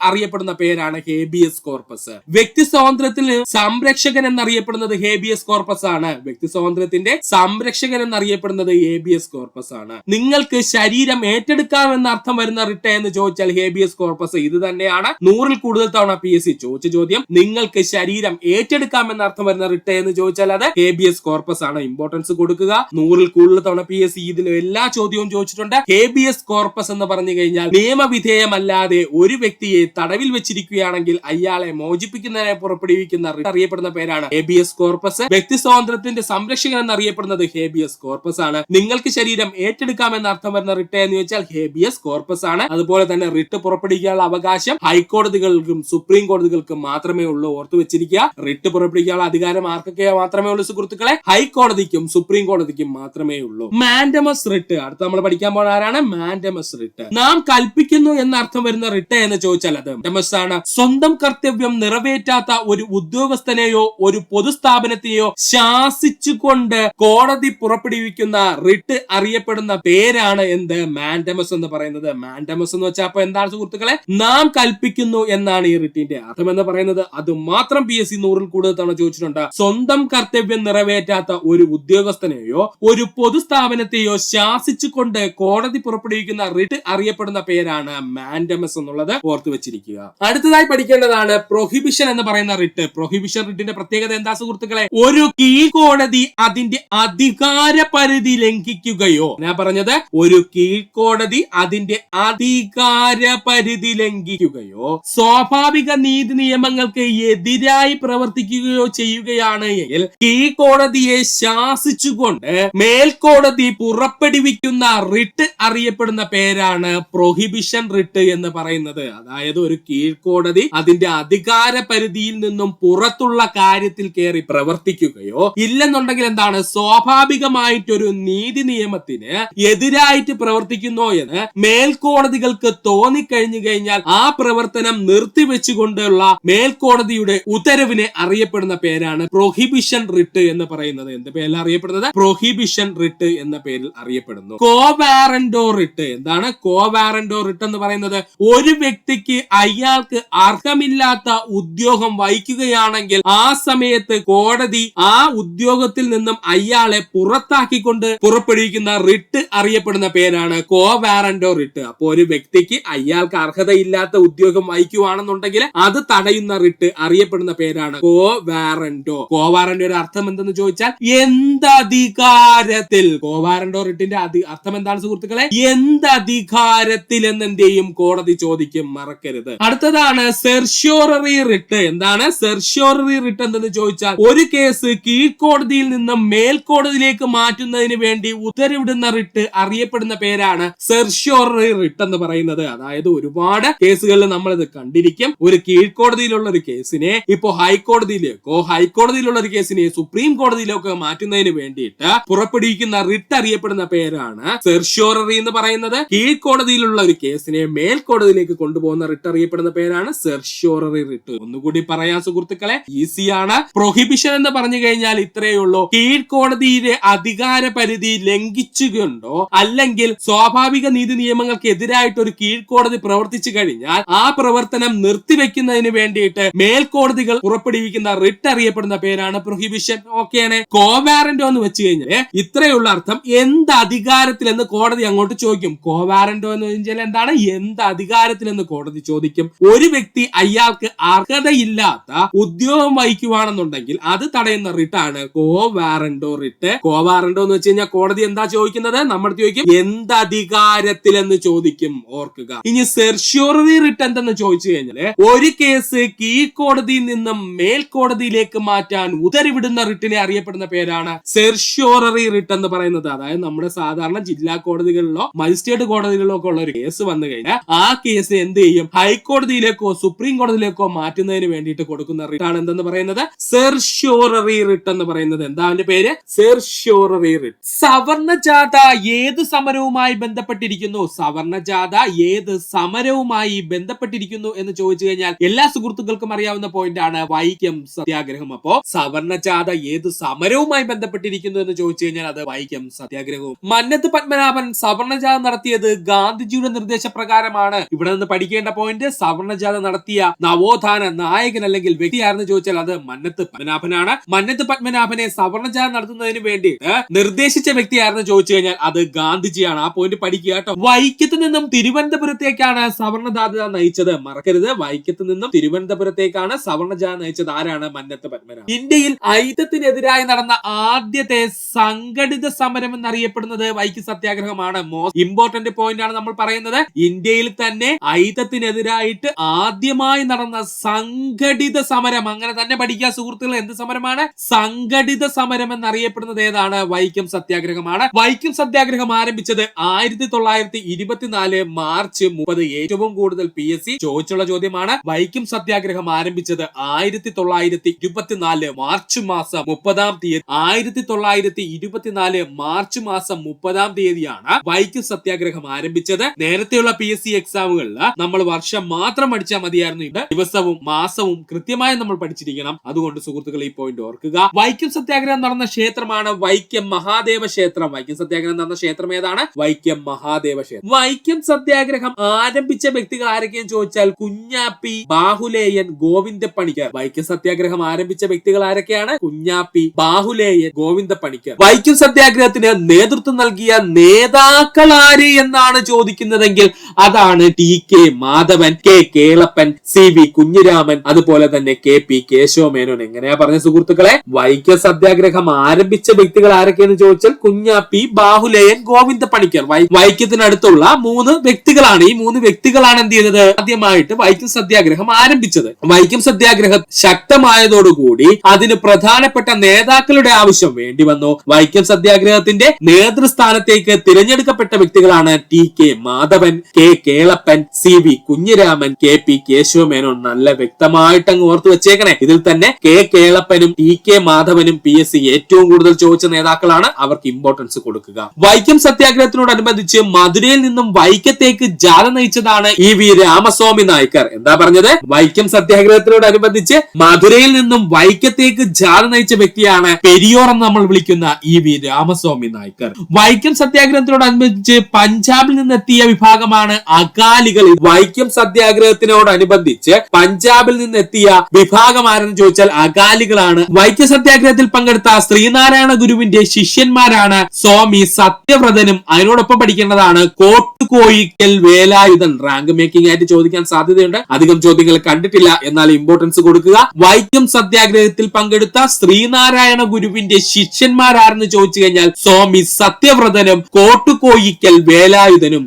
അറിയപ്പെടുന്ന പേരാണ് ഹേബിയസ് കോർപ്പസ്. വ്യക്തി സ്വാതന്ത്ര്യത്തിന് സംരക്ഷകൻ എന്നറിയപ്പെടുന്നത് ഹേബിയസ് കോർപ്പസ് ആണ്. വ്യക്തി സ്വാതന്ത്ര്യത്തിന്റെ സംരക്ഷകൻ എന്നറിയപ്പെടുന്നത് ഹേബിയസ് കോർപ്പസ് ആണ്. നിങ്ങൾക്ക് ശരീരം ഏറ്റെടുക്കാമെന്ന അർത്ഥം വരുന്ന റിട്ട് എന്ന് ചോദിച്ചാൽ ഹേബിയസ് കോർപ്പസ് ഇത് തന്നെയാണ്. 100-ൽ കൂടുതൽ തവണ PSC ചോദിച്ച ചോദ്യം. നിങ്ങൾക്ക് ശരീരം ഏറ്റെടുക്കാമെന്ന അർത്ഥം വരുന്ന റിട്ട് എന്ന് ചോദിച്ചാൽ അത് ഹേബിയസ് കോർപ്പസ് ആണ്. ഇമ്പോർട്ടൻസ് കൊടുക്കുക. 100-ൽ കൂടുതൽ തവണ PSC ഇതിൽ എല്ലാ ചോദ്യവും ചോദിച്ചിട്ടുണ്ട്. ഹേബിയസ് കോർപ്പസ് എന്ന് പറഞ്ഞു കഴിഞ്ഞാൽ നിയമവിധേയമല്ലാതെ ഒരു വ്യക്തിയെ തടവിൽ വെച്ചിരിക്കുകയാണെങ്കിൽ അയാളെ മോചിപ്പിക്കുന്നതിനെ പുറപ്പെടുവിക്കുന്ന റിട്ട് അറിയപ്പെടുന്ന പേരാണ് ഹേബിയസ് കോർപ്പസ്. വ്യക്തി സ്വാതന്ത്ര്യത്തിന്റെ സംരക്ഷകൻ എന്നറിയപ്പെടുന്നത് ഹേബിയസ് കോർപ്പസ് ആണ്. നിങ്ങൾക്ക് ശരീരം ഏറ്റെടുക്കാമെന്ന അർത്ഥം വരുന്ന റിട്ട് എന്ന് ചോദിച്ചാൽ ഹേബിയസ് കോർപ്പസ് ആണ്. അതുപോലെ തന്നെ റിട്ട് പുറപ്പെടുവിക്കാനുള്ള അവകാശം ഹൈക്കോടതികൾക്കും സുപ്രീം കോടതികൾക്കും മാത്രമേ ഉള്ളൂ. ഓർത്തു വെച്ചിരിക്കുക. റിട്ട് പുറപ്പെടുവിക്കാനുള്ള അധികാരം ആർക്കൊക്കെ മാത്രമേ ഉള്ളൂ സുഹൃത്തുക്കളെ? ഹൈക്കോടതിക്കും സുപ്രീം കോടതിക്കും മാത്രമേ ഉള്ളൂ. മാൻഡമസ് റിട്ട് അടുത്ത് നമ്മൾ പഠിക്കാൻ പോകുന്ന ആരാണ്? Mandamus writ. നാം കൽപ്പിക്കുന്നു എന്ന അർത്ഥം വരുന്ന റിട്ട് എന്ന് ചോദിച്ചാൽ അത് മാൻഡമസ് ആണ്. സ്വന്തം കർത്തവ്യം നിറവേറ്റാത്ത ഒരു ഉദ്യോഗസ്ഥനെയോ ഒരു പൊതുസ്ഥാപനത്തെയോ ശാസിച്ചുകൊണ്ട് കോടതി പുറപ്പെടുവിക്കുന്ന റിട്ട് അറിയപ്പെടുന്ന പേരാണ് എന്ത്? മാൻഡമസ് എന്ന് പറയുന്നത്. മാൻഡമസ് എന്ന് വെച്ചാൽ അപ്പൊ എന്താണ് സുഹൃത്തുക്കളെ? നാം കൽപ്പിക്കുന്നു എന്നാണ് ഈ റിട്ടിന്റെ അർത്ഥം എന്ന് പറയുന്നത്. പറയുന്നത് അത് മാത്രം PSC 100-ൽ കൂടുതൽ തവണ ചോദിച്ചിട്ടുണ്ട്. സ്വന്തം കർത്തവ്യം നിറവേറ്റാത്ത ഒരു ഉദ്യോഗസ്ഥനെയോ ഒരു പൊതുസ്ഥാപനത്തെയോ ശാസിച്ചുകൊണ്ട് കോടതി പുറപ്പെടുവിക്കുന്ന റിട്ട് അറിയപ്പെടുന്ന പേരാണ് മാൻഡമസ് എന്നുള്ളത് ഓർത്തു വെച്ചിരിക്കുക. അടുത്തതായി പഠിക്കേണ്ടതാണ് പ്രൊഹിബിഷൻ എന്ന് പറയുന്ന റിട്ട്. പ്രൊഹിബിഷൻ റിട്ടിന്റെ പ്രത്യേകത എന്താ സുഹൃത്തുക്കളെ? ഒരു കീഴ്ക്കോടതി അതിന്റെ അധികാര പരിധി ലംഘിക്കുകയോ, ഞാൻ പറഞ്ഞത് ഒരു കീഴ്ക്കോടതി അതിന്റെ അധികാര പരിധി ലംഘിക്കുകയോ സ്വാഭാവിക നീതി നിയമങ്ങൾക്ക് എതിരായി പ്രവർത്തിക്കുകയോ ചെയ്യുകയാണ് എങ്കിൽ കീഴ്ക്കോടതിയെ ശാസിച്ചുകൊണ്ട് മേൽക്കോടതി പുറപ്പെടുവിക്കുന്ന റിട്ട് അറിയപ്പെടുന്ന പേരാണ് പ്രൊഹിബിഷൻ റിട്ട് എന്ന് പറയുന്നത്. അതായത് ഒരു കീഴ്ക്കോടതി അതിന്റെ അധികാര പരിധിയിൽ നിന്നും പുറത്തുള്ള കാര്യത്തിൽ കയറി പ്രവർത്തിക്കുകയോ ഇല്ലെന്നുണ്ടെങ്കിൽ എന്താണ് സ്വാഭാവികമായിട്ടൊരു നീതി നിയമത്തിന് എതിരായിട്ട് പ്രവർത്തിക്കുന്നോ എന്ന് മേൽക്കോടതികൾക്ക് തോന്നിക്കഴിഞ്ഞു കഴിഞ്ഞാൽ ആ പ്രവർത്തനം നിർത്തിവെച്ചുകൊണ്ടുള്ള മേൽക്കോടതിയുടെ ഉത്തരവിനെ അറിയപ്പെടുന്ന പേരാണ് പ്രൊഹിബിഷൻ റിട്ട് എന്ന് പറയുന്നത്. എന്ത് പേരിൽ അറിയപ്പെടുന്നത്? പ്രൊഹിബിഷൻ റിട്ട് എന്ന പേരിൽ അറിയപ്പെടുന്നു. കോവാറന്റോ റിട്ട് എന്താണ്? കോവാറന്റോ റിട്ട് എന്ന് പറയുന്നത് ഒരു വ്യക്തിക്ക് അയാൾക്ക് അർഹമില്ലാത്ത ഉദ്യോഗം വഹിക്കുകയാണെങ്കിൽ ആ സമയത്ത് കോടതി ആ ഉദ്യോഗത്തിൽ നിന്നും അയാളെ പുറത്താക്കിക്കൊണ്ട് പുറപ്പെടുവിക്കുന്ന റിട്ട് അറിയപ്പെടുന്ന പേരാണ് കോവാറന്റോ റിട്ട്. അപ്പൊ ഒരു വ്യക്തിക്ക് അയാൾക്ക് അർഹതയില്ലാത്ത ഉദ്യോഗം വഹിക്കുകയാണെന്നുണ്ടെങ്കിൽ അത് തടയുന്ന റിട്ട് അറിയപ്പെടുന്ന പേരാണ് കോവാറന്റോ. കോവാറന്റോയുടെ അർത്ഥം എന്തെന്ന് ചോദിച്ചാൽ എന്തധികാരത്തിൽ. കോവാറന്റോ റിട്ടിന്റെ അർത്ഥം എന്താണ് സുഹൃത്തുക്കളെ? എന്തധികാരത്തിൽ എന്നെന്തെയും കോടതി ചോദിക്കും, മറക്കരുത്. അടുത്തതാണ് സെർഷ്യോററി റിട്ട്. എന്താണ് സെർഷ്യോററി റിട്ട് എന്തെന്ന് ചോദിച്ചാൽ ഒരു കേസ് കീഴ്ക്കോടതിയിൽ നിന്നും മേൽക്കോടതിയിലേക്ക് മാറ്റുന്നതിന് വേണ്ടി ഉത്തരവിടുന്ന റിട്ട് അറിയപ്പെടുന്ന പേരാണ് സെർഷ്യോററി റിട്ട് എന്ന് പറയുന്നത്. അതായത് ഒരുപാട് കേസുകളിൽ നമ്മൾ ഇത് കണ്ടിരിക്കും. ഒരു കീഴ്ക്കോടതിയിലുള്ള ഒരു കേസിനെ ഇപ്പോ ഹൈക്കോടതിയിലുള്ള ഒരു കേസിനെ സുപ്രീം കോടതിയിലേക്ക് മാറ്റുന്നതിന് വേണ്ടിയിട്ട് പുറപ്പെടുവിക്കുന്ന റിട്ട് അറിയപ്പെടുന്ന പേരാണ് സെർഷ്യോററി എന്ന് പറയുന്നത്. കീഴ്ക്കോടതിയിലുള്ള ഒരു കേസിനെ മേൽക്കോടതിയിലേക്ക് കൊണ്ടുപോകുന്ന റിട്ട് അറിയപ്പെടുന്ന പേരാണ് സെർഷ്യോററി റിട്ട്. ഒന്നുകൂടി പറയാം സുഹൃത്തുക്കളെ, ഈസിയാണ്. പ്രൊഹിബിഷൻ എന്ന് പറഞ്ഞു കഴിഞ്ഞാൽ ഇത്രയേ ഉള്ളൂ. കീഴ്ക്കോടതിയുടെ അധികാര പരിധി ലംഘിച്ചുകൊണ്ടോ അല്ലെങ്കിൽ സ്വാഭാവിക നീതി നിയമങ്ങൾക്ക് എതിരായിട്ട് ഒരു കീഴ്ക്കോടതി പ്രവർത്തിച്ചു കഴിഞ്ഞാൽ ആ പ്രവർത്തനം നിർത്തിവെക്കുന്നതിന് വേണ്ടിയിട്ട് മേൽക്കോടതികൾ പുറപ്പെടുവിക്കുന്ന റിട്ട് അറിയപ്പെടുന്ന പേരാണ് പ്രൊഹിബിഷൻ. ഓക്കെയാണ്. കോവാറന്റോ എന്ന് വെച്ച് കഴിഞ്ഞാൽ ഇത്രയുള്ള അർത്ഥം എന്ത് അധികാരത്തിൽ എന്ന് കോടതി അങ്ങോട്ട് ചോദിക്കും. കോവാറന്റോ എന്ന് വെച്ചാൽ എന്താണ്? എന്ത് അധികാരത്തിൽ എന്ന് കോടതി ചോദിക്കും. ഒരു വ്യക്തി അയാൾക്ക് അർഹതയില്ലാത്ത ഉദ്യോഗം വഹിക്കുവാണെന്നുണ്ടെങ്കിൽ അത് തടയുന്ന റിട്ടാണ് കോവാറന്റോ റിട്ട്. കോവാറന്റോ എന്ന് വെച്ച് കഴിഞ്ഞാൽ കോടതി എന്താ ചോദിക്കുന്നത്? നമ്മൾ ചോദിക്കും എന്ത് അധികാരത്തിൽ എന്ന് ചോദിക്കും, ഓർക്കുക. ഇനി സെർഷ്യോററി റിട്ട് എന്തെന്ന് ചോദിച്ചു കഴിഞ്ഞാൽ ഒരു കേസ് കീഴ്ക്കോടതിയിൽ നിന്നും മേൽക്കോടതിയിലേക്ക് മാറ്റാൻ ഉത്തരവിടുന്ന റിട്ടിനെ അറിയപ്പെടുന്ന പേരാണ് സെർഷ്യോററി റിട്ട് എന്ന് പറയുന്നത്. അതായത് നമ്മുടെ സാധാരണ ജില്ലാ കോടതികളിലോ മജിസ്ട്രേറ്റ് കോടതികളിലോ ഒക്കെ ഉള്ള ഒരു കേസ് വന്നു കഴിഞ്ഞാൽ ആ കേസ് എന്ത് ചെയ്യും? ഹൈക്കോടതിയിലേക്കോ സുപ്രീം കോടതിയിലേക്കോ മാറ്റുന്നതിന് വേണ്ടിയിട്ട് കൊടുക്കുന്ന റിട്ടാണ് എന്തെന്ന് പറയുന്നത്? സെർഷ്യോററി റിട്ട് എന്ന് പറയുന്നത്. എന്താ അതിന്റെ പേര്? Certiorari writ. സവർണജാഥ ഏത് സമരവുമായി ബന്ധപ്പെട്ടിരിക്കുന്നു? സവർണജാഥ ഏത് സമരവുമായി ബന്ധപ്പെട്ടിരിക്കുന്നു എന്ന് ചോദിച്ചു കഴിഞ്ഞാൽ എല്ലാ സുഹൃത്തുക്കൾക്കും അറിയാവുന്ന പോയിന്റ് ആണ് വൈക്കം സത്യാഗ്രഹം. അപ്പോ സവർണജാഥ ഏത് സമരവുമായി ബന്ധപ്പെട്ടിരിക്കുന്നു എന്ന് ചോദിച്ചു കഴിഞ്ഞാൽ അത് വൈക്കം സത്യാഗ്രഹവും. മന്നത്ത് പത്മനാഭൻ സവർണജാഥ നടത്തിയത് ഗാന്ധിജിയുടെ നിർദ്ദേശപ്രകാരമാണ്. ഇവിടെ നിന്ന് പഠിക്കേണ്ട പോയിന്റ് സവർണജാഥ നടത്തിയ നവോത്ഥാന നായകൻ അല്ലെങ്കിൽ വ്യക്തിയാണെന്ന് ചോദിച്ചാൽ അത് മന്നത്ത് പത്മനാഭനാണ്. മന്നത്ത് പത്മനാഭനെ സവർണജാഥ നടത്തുന്നതിന് വേണ്ടി നിർദ്ദേശിച്ച വ്യക്തിയാണെന്ന് ചോദിച്ചു കഴിഞ്ഞാൽ അത് ഗാന്ധിജിയാണ്. ആ പോയിന്റ് പഠിക്കുക കേട്ടോ. വൈക്കത്ത് നിന്നും തിരുവനന്തപുരത്തേക്കാണ് സവർണജാഥ നയിച്ചത്, മറക്കരുത്. വൈക്കത്ത് നിന്നും തിരുവനന്തപുരത്തേക്കാണ് സവർണജാഥ നയിച്ചത് ആരാണ്? മന്നത്ത് പത്മനാഭൻ. ഇന്ത്യയിൽ ഐത്തത്തിനെതിരായി നടന്ന ആദ്യത്തെ സംഘടിത സമരം എന്നറിയപ്പെടുന്നത് വൈക്കം സത്യാഗ്രഹമാണ്. മോസ്റ്റ് ഇമ്പോർട്ടന്റ് പോയിന്റ് ആണ് നമ്മൾ പറയുന്നത്. ഇന്ത്യയിൽ തന്നെ ഐത്തത്തിനെതിരായിട്ട് ആദ്യമായി നടന്ന സംഘടിത സമരം, അങ്ങനെ തന്നെ പഠിക്കുക സുഹൃത്തുക്കൾ. എന്ത് സമരമാണ്? സംഘടിത സമരം എന്നറിയപ്പെടുന്നത് ഏതാണ്? വൈക്കം സത്യാഗ്രഹമാണ്. വൈക്കം സത്യാഗ്രഹം ആരംഭിച്ചത് 1924 മാർച്ച് 30. ഏറ്റവും കൂടുതൽ PSC ചോദിച്ചുള്ള ചോദ്യമാണ്. വൈക്കം സത്യാഗ്രഹം ആരംഭിച്ചത് 1924 മാർച്ച് മാസം 30-ാം തീയതി. 1924 മാർച്ച് മാസം 30-ാം തീയതിയാണ് വൈക്കം സത്യാഗ്രഹം ആരംഭിച്ചത്. നേരത്തെയുള്ള PSC എക്സാമുകളിൽ നമ്മൾ വർഷം മാത്രം പഠിച്ചാൽ മതിയായിരുന്നു. ഇത് ദിവസവും മാസവും കൃത്യമായി നമ്മൾ പഠിച്ചിരിക്കണം. അതുകൊണ്ട് സുഹൃത്തുക്കൾ ഈ പോയിന്റ് ഓർക്കുക. വൈക്കം സത്യാഗ്രഹം നടന്ന ക്ഷേത്രമാണ് വൈക്കം മഹാദേവ ക്ഷേത്രം. വൈക്കം സത്യാഗ്രഹം നടന്ന ക്ഷേത്രം ഏതാണ്? വൈക്കം മഹാദേവ ക്ഷേത്രം. വൈക്കം സത്യാഗ്രഹം ആരംഭിച്ച വ്യക്തികൾ ആരൊക്കെയെന്ന് ചോദിച്ചാൽ കുഞ്ഞാപ്പി, ബാഹുലേയൻ, ഗോവിന്ദപ്പണിക്കർ. വൈക്കം സത്യാഗ്രഹം ആരംഭിച്ച വ്യക്തികൾ ആരൊക്കെയാണ്? കുഞ്ഞാപ്പി, ബാഹുലേയൻ, ഗോവിന്ദപ്പണിക്കർ. വൈക്കം സത്യാഗ്രഹത്തിന് നേതൃത്വം നൽകിയ നേതാക്കൾ ആര് എന്നാണ് ചോദിക്കുന്നതെങ്കിൽ അതാണ് TK. Madhavan, K. Kelappan, CV. Kunhiraman, അതുപോലെ തന്നെ കെ.പി. കേശവമേനോൻ. എങ്ങനെയാ പറഞ്ഞ സുഹൃത്തുക്കളെ? വൈക്കം സത്യാഗ്രഹം ആരംഭിച്ച വ്യക്തികൾ ആരൊക്കെയെന്ന് ചോദിച്ചാൽ കുഞ്ഞാപ്പി, ബാഹുലേയൻ, ഗോവിന്ദപ്പണിക്കർ. വൈക്കത്തിനടുത്തുള്ള 3 വ്യക്തികളാണ്. ഈ 3 വ്യക്തികളാണ് എന്ത് ചെയ്തത്? ആദ്യമായിട്ട് വൈക്കം സത്യാഗ്രഹം ആരംഭിച്ചത്. വൈക്കം സത്യാഗ്രഹം ശക്തമായതോടുകൂടി അതിന് പ്രധാനപ്പെട്ട നേതാക്കളുടെ ആവശ്യം വേണ്ടി വന്നു. വൈക്കം സത്യാഗ്രഹത്തിന്റെ നേതൃസ്ഥാനത്തേക്ക് തിരഞ്ഞെടുക്കപ്പെട്ട വ്യക്തികളാണ് TK. Madhavan, K. Kelappan, CV. Kunhiraman, KP. Kesava Menon. നല്ല വ്യക്തമായിട്ട് അങ്ങ് ഓർത്തു വെച്ചേക്കണേ. ഇതിൽ തന്നെ കെ. കേളപ്പനും ടി.കെ. മാധവനും PSC ഏറ്റവും കൂടുതൽ ചോദിച്ച നേതാക്കളാണ്. അവർക്ക് ഇമ്പോർട്ടൻസ് കൊടുക്കുക. വൈക്കം സത്യാഗ്രഹത്തിനോടനുബന്ധിച്ച് മധുരയിൽ നിന്നും വൈക്കത്തേക്ക് ജാഥ നയിച്ചതാണ് E.V. രാമസ്വാമി നായ്ക്കർ. എന്താ പറഞ്ഞത്? വൈക്കം സത്യാഗ്രഹത്തിനോടനുബന്ധിച്ച് മധുരയിൽ നിന്നും വൈക്കത്തേക്ക് ജാഥ നയിച്ച വ്യക്തിയാണ് പെരിയോർ എന്ന് നമ്മൾ വിളിക്കുന്ന E.V. രാമസ്വാമി നായ്ക്കർ. വൈക്കം സത്യാഗ്രഹത്തിനോടനുബന്ധിച്ച് പഞ്ചാബിൽ നിന്നെത്തിയ വിഭാഗമാണ് അകാലികൾ. വൈക്കം സത്യാഗ്രഹത്തിനോടനുബന്ധിച്ച് പഞ്ചാബിൽ നിന്നെത്തിയ വിഭാഗം ആരെന്ന് ചോദിച്ചാൽ അകാലികളാണ്. വൈക്കം സത്യാഗ്രഹത്തിൽ പങ്കെടുത്ത ശ്രീനാരായണ ഗുരുവിന്റെ ശിഷ്യന്മാരാണ് സ്വാമി സത്യവ്രതനും. അതിനോടൊപ്പം പഠിക്കേണ്ടതാണ് കോട്ടുകോയിക്കൽ വേലായുധൻ. റാങ്ക് മേക്കിംഗ് ആയിട്ട് ചോദിക്കാൻ സാധ്യതയുണ്ട്. അധികം ചോദ്യങ്ങൾ കണ്ടിട്ടില്ല, എന്നാൽ ഇമ്പോർട്ടൻസ് കൊടുക്കുക. വൈക്കം സത്യാഗ്രഹത്തിൽ പങ്കെടുത്ത ശ്രീനാരായണ ഗുരുവിന്റെ ശിഷ്യന്മാരാരെന്ന് ചോദിച്ചു കഴിഞ്ഞാൽ സ്വാമി സത്യവ്രതനും കോട്ടുകോയിക്കൽ വേലായുധനും.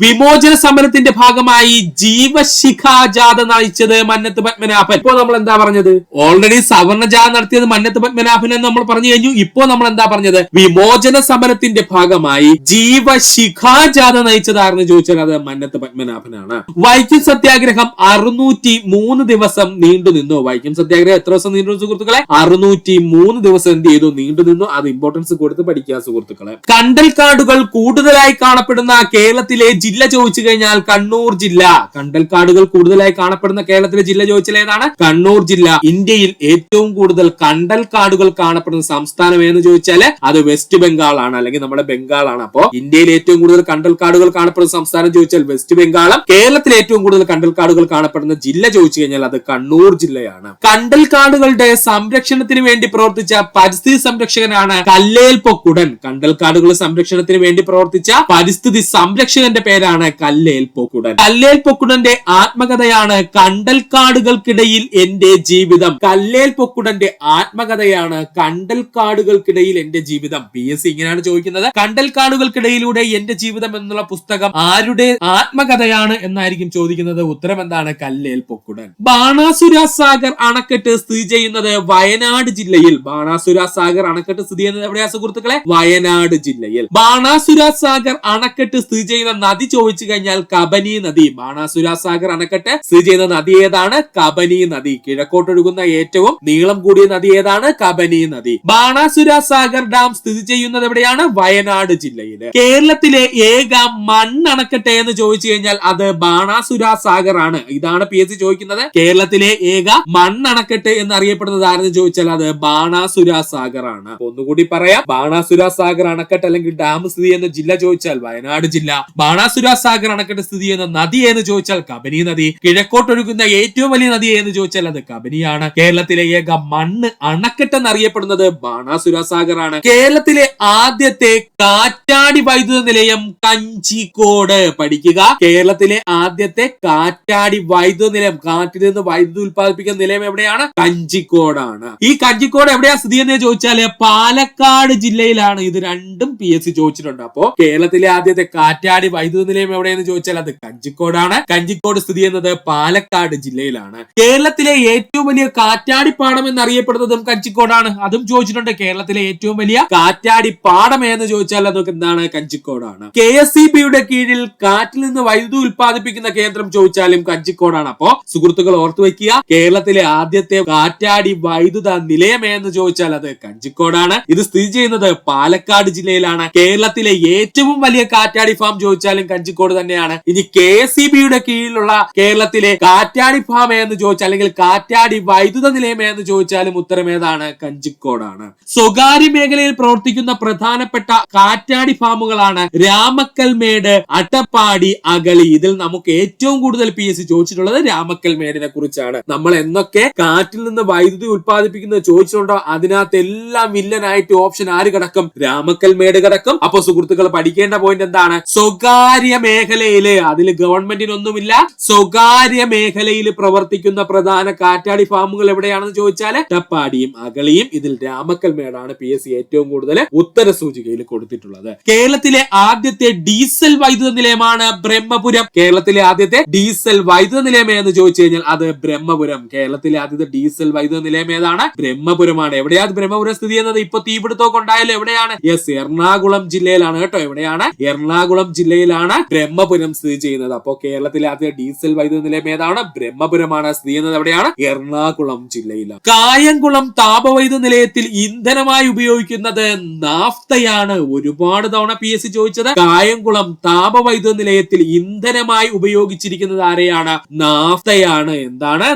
വിമോചന സമരത്തിന്റെ ഭാഗമായി ജീവശിഖ ജാഥ നയിച്ചത് മന്നത്ത് പത്മനാഭൻ. ഇപ്പോ നമ്മൾ എന്താ പറഞ്ഞത്? ഓൾറെഡി സവർണ ജാഥ നടത്തിയത് മന്നത്ത് പത്മനാഭൻ എന്ന് നമ്മൾ പറഞ്ഞു കഴിഞ്ഞു. ഇപ്പോ നമ്മൾ എന്താ പറഞ്ഞത്? വിമോചന സമരത്തിന്റെ ഭാഗമായി ജീവശിഖ ജാഥ നയിച്ചതാരെന്ന് ചോദിച്ചാൽ അത് മന്നത്ത് പത്മനാഭനാണ്. വൈക്കം സത്യാഗ്രഹം 603 ദിവസം നീണ്ടു നിന്നു. വൈക്കം സത്യാഗ്രഹം എത്ര ദിവസം നീണ്ടു സുഹൃത്തുക്കളെ? 603 ദിവസം എന്ത് ചെയ്തു? നീണ്ടു നിന്നു. അത് ഇമ്പോർട്ടൻസ് കൊടുത്ത് പഠിക്കുക സുഹൃത്തുക്കളെ. കണ്ടൽക്കാടുകൾ കൂടുതലായി കാണപ്പെടുന്ന കേരളത്തിലെ ജില്ല ചോദിച്ചു കഴിഞ്ഞാൽ കണ്ണൂർ ജില്ല. കണ്ടൽക്കാടുകൾ കൂടുതലായി കാണപ്പെടുന്ന കേരളത്തിലെ ജില്ല ചോദിച്ചാൽ ഏതാണ്? കണ്ണൂർ ജില്ല. ഇന്ത്യയിൽ ഏറ്റവും കൂടുതൽ കണ്ടൽക്കാടുകൾ കാണപ്പെടുന്ന സംസ്ഥാനം എന്ന് ചോദിച്ചാൽ അത് വെസ്റ്റ് ബംഗാൾ ആണ്, അല്ലെങ്കിൽ നമ്മുടെ ബംഗാളാണ്. അപ്പോ ഇന്ത്യയിൽ ഏറ്റവും കൂടുതൽ കണ്ടൽക്കാടുകൾ കാണപ്പെടുന്ന സംസ്ഥാനം ചോദിച്ചാൽ വെസ്റ്റ് ബംഗാളും, കേരളത്തിൽ ഏറ്റവും കൂടുതൽ കണ്ടൽക്കാടുകൾ കാണപ്പെടുന്ന ജില്ല ചോദിച്ചു കഴിഞ്ഞാൽ അത് കണ്ണൂർ ജില്ലയാണ്. കണ്ടൽക്കാടുകളുടെ സംരക്ഷണത്തിന് വേണ്ടി പ്രവർത്തിച്ച പരിസ്ഥിതി സംരക്ഷകനാണ് കല്ലേൽ പൊക്കുടൻ. കണ്ടൽക്കാടുകളുടെ സംരക്ഷണത്തിന് വേണ്ടി പ്രവർത്തിച്ച പരിസ്ഥിതി സംരക്ഷകന്റെ പേരാണ് കല്ലേൽ പൊക്കുടൻ. കല്ലേൽ പൊക്കുടന്റെ ആത്മകഥയാണ് കണ്ടൽക്കാടുകൾക്കിടയിൽ എന്റെ ജീവിതം. കല്ലേൽ പൊക്കുടന്റെ ആത്മകഥയാണ് കണ്ടൽക്കാടുകൾക്കിടയിൽ എന്റെ ജീവിതം. PSC ഇങ്ങനെയാണ് ചോദിക്കുന്നത്. കണ്ടൽക്കാടുകൾക്കിടയിലൂടെ എന്റെ ജീവിതം എന്നുള്ള പുസ്തകം ആരുടെ ആത്മകഥയാണ് എന്നായിരിക്കും ചോദിക്കുന്നത്. ഉത്തരം എന്താണ്? കല്ലേൽ പൊക്കുടൻ. ബാണാസുര സാഗർ അണക്കെട്ട് സ്ഥിതി ചെയ്യുന്നത് വയനാട് ജില്ലയിൽ. ബാണാസുര സാഗർ അണക്കെട്ട് സ്ഥിതി ചെയ്യുന്നത് എവിടെയാ സുഹൃത്തുക്കളെ? വയനാട് ജില്ലയിൽ. ബാണാസുര സാഗർ അണക്കെട്ട് സ്ഥിതി ചെയ്യുന്ന നദി ചോദിച്ചു കഴിഞ്ഞാൽ കബനി നദി. ബാണാസുര സാഗർ അണക്കെട്ട് സ്ഥിതി ചെയ്യുന്ന നദി ഏതാണ്? കബനി നദി. കിഴക്കോട്ടൊഴുകുന്ന ഏറ്റവും നീളം കൂടിയ നദി ഏതാണ്? കബനി നദി. ബാണാസുര സാഗർ ഡാം സ്ഥിതി ചെയ്യുന്നത് എവിടെയാണ്? വയനാട് ജില്ലയിൽ. കേരളത്തിലെ ഏക മണ്ണണക്കെട്ട് എന്ന് ചോദിച്ചു കഴിഞ്ഞാൽ അത് ബാണാസുര സാഗർ ആണ്. ഇതാണ് PSC ചോദിക്കുന്നത്. കേരളത്തിലെ ഏക മണ്ണണക്കെട്ട് എന്നറിയപ്പെടുന്നത് ആരെന്ന് ചോദിച്ചാൽ അത് ബാണാസുര സാഗർ ആണ്. ഒന്നുകൂടി പറയാം. ബാണാസുര സാഗർ അണക്കെട്ട് അല്ലെങ്കിൽ ഡാം സ്ഥിതി ചെയ്യുന്ന ജില്ല ചോദിച്ചാൽ വയനാട് ജില്ല. ബാണാസുര സാഗർ അണക്കെട്ട് സ്ഥിതി ചെയ്യുന്ന നദി എന്ന് ചോദിച്ചാൽ കബനി നദി. കിഴക്കോട്ടൊഴുകുന്ന ഏറ്റവും വലിയ നദി എന്ന് ചോദിച്ചാൽ അത് കബനിയാണ്. കേരളത്തിലെ ഏക മണ്ണ് അണക്കെട്ട് എന്നറിയപ്പെടുന്നത് ബാണാസുര സാഗർ ആണ്. കേരളത്തിലെ ആദ്യത്തെ കാറ്റാടി വൈദ്യുത നിലയം കഞ്ചിക്കോട്. പഠിക്കുക. കേരളത്തിലെ ആദ്യത്തെ കാറ്റാടി വൈദ്യുത നിലയം, കാറ്റിൽ നിന്ന് വൈദ്യുതി ഉൽപ്പാദിപ്പിക്കുന്ന നിലയം എവിടെയാണ്? കഞ്ചിക്കോടാണ്. ഈ കഞ്ചിക്കോട് എവിടെയാ സ്ഥിതി എന്ന് ചോദിച്ചാല് പാലക്കാട് ജില്ലയിലാണ്. ഇത് രണ്ടും PSC ചോദിച്ചിട്ടുണ്ട്. അപ്പോ കേരളത്തിലെ ആദ്യത്തെ കാറ്റാടി വൈദ്യുത നിലയം എവിടെയെന്ന് ചോദിച്ചാൽ അത് കഞ്ചിക്കോടാണ്. കഞ്ചിക്കോട് സ്ഥിതി ചെയ്യുന്നത് പാലക്കാട് ജില്ലയിലാണ്. കേരളത്തിലെ ഏറ്റവും വലിയ കാറ്റാടി പാടം എന്നറിയപ്പെടുന്നതും കഞ്ചിക്കോടാണ്. അതും ചോദിച്ചിട്ടുണ്ട്. കേരളത്തിലെ ഏറ്റവും വലിയ കാറ്റാടി പാടം എന്ന് ചോദിച്ചാൽ അതൊക്കെ എന്താണ്? കഞ്ചിക്കോടാണ്. KSEBയുടെ കീഴിൽ കാറ്റിൽ നിന്ന് വൈദ്യുതി ഉൽപ്പാദിപ്പിക്കുന്ന കേന്ദ്രം ചോദിച്ചാലും കഞ്ചിക്കോടാണ്. അപ്പോ സുഹൃത്തുക്കൾ ഓർത്തു വയ്ക്കുക. കേരളത്തിലെ ആദ്യത്തെ കാറ്റാടി വൈദ്യുത നിലയം എന്ന് ചോദിച്ചാൽ അത് കഞ്ചിക്കോടാണ്. ഇത് സ്ഥിതി ചെയ്യുന്നത് പാലക്കാട് ജില്ലയിലാണ്. കേരളത്തിലെ ഏറ്റവും വലിയ കാറ്റാടി ഫാം ചോദിച്ചാലും കഞ്ചിക്കോട് തന്നെയാണ്. ഇനി KSEBയുടെ കീഴിലുള്ള കേരളത്തിലെ കാറ്റാടി ഫാം എന്ന് ചോദിച്ചാൽ, അല്ലെങ്കിൽ കാറ്റാടി വൈദ്യുത നിലയം എന്ന് ചോദിച്ചാലും ഉത്തരം ഏതാണ്? കഞ്ചിക്കോടാണ്. സ്വകാര്യ മേഖലയിൽ പ്രവർത്തിക്കുന്ന പ്രധാനപ്പെട്ട കാറ്റാടി ഫാമുകൾ ഏതാണ്? രാമക്കൽമേട്, അട്ടപ്പാടി, അഗളി. ഇതിൽ നമുക്ക് ഏറ്റവും കൂടുതൽ PSC ചോദിച്ചിട്ടുള്ളത് രാമക്കൽമേടിനെ കുറിച്ചാണ്. നമ്മൾ എന്നൊക്കെ കാറ്റിൽ നിന്ന് വൈദ്യുതി ഉത്പാദിപ്പിക്കുന്നത് ചോദിച്ചിട്ടുണ്ടോ അതിനകത്ത് എല്ലാം വില്ലനായിട്ട് ഓപ്ഷൻ ആര് കിടക്കും? രാമക്കൽമേട് കിടക്കും. അപ്പൊ സുഹൃത്തുക്കൾ പഠിക്കേണ്ട പോയിന്റ് എന്താണ്? സ്വകാര്യ മേഖലയില്, അതിൽ ഗവൺമെന്റിനൊന്നുമില്ല, സ്വകാര്യ മേഖലയിൽ പ്രവർത്തിക്കുന്ന പ്രധാന കാറ്റാടി ഫാമുകൾ എവിടെയാണെന്ന് ചോദിച്ചാൽ അട്ടപ്പാടിയും അഗളിയും. ഇതിൽ രാമക്കൽമേടാണ് PSC ഏറ്റവും കൂടുതൽ ഉത്തര സൂചികയിൽ കൊടുത്തിട്ടുള്ളത്. കേരളത്തിലെ ആദ്യത്തെ ഡീസൽ വൈദ്യുത നിലയമാണ് ബ്രഹ്മപുരം. കേരളത്തിലെ ആദ്യത്തെ ഡീസൽ വൈദ്യുത നിലയം എന്ന് ചോദിച്ചു കഴിഞ്ഞാൽ അത് ബ്രഹ്മപുരം. കേരളത്തിലെ ആദ്യത്തെ ഡീസൽ വൈദ്യുത നിലയം ഏതാണ്? ബ്രഹ്മപുരമാണ്. എവിടെയാണ് ബ്രഹ്മപുരം സ്ഥിതി ചെയ്യുന്നത്? ഇപ്പൊ തീപിടുത്തമൊക്കെ ഉണ്ടായാലും എവിടെയാണ്? യെസ്, എറണാകുളം ജില്ലയിലാണ് കേട്ടോ. എവിടെയാണ്? എറണാകുളം ജില്ലയിലാണ് ബ്രഹ്മപുരം സ്ഥിതി ചെയ്യുന്നത്. അപ്പോ കേരളത്തിലെ ആദ്യ ഡീസൽ വൈദ്യുത നിലയം ഏതാണ്? ബ്രഹ്മപുരമാണ്. സ്ഥിതി ചെയ്യുന്നത് എവിടെയാണ്? എറണാകുളം ജില്ലയിലാണ്. കായംകുളം താപവൈദ്യുത നിലയത്തിൽ ഇന്ധനമായി ഉപയോഗിക്കുന്നത് നാഫ്തയാണ്. ഒരുപാട് തവണ PSC ചോദിച്ചത് കായംകുളം താപവൈദ്യുത നിലയത്തിൽ ഇന്ധനമായി ഉപയോഗിച്ചിരിക്കുന്നത് ആരെയാണ്? നാഫ്തയാണ്. എന്താണ്?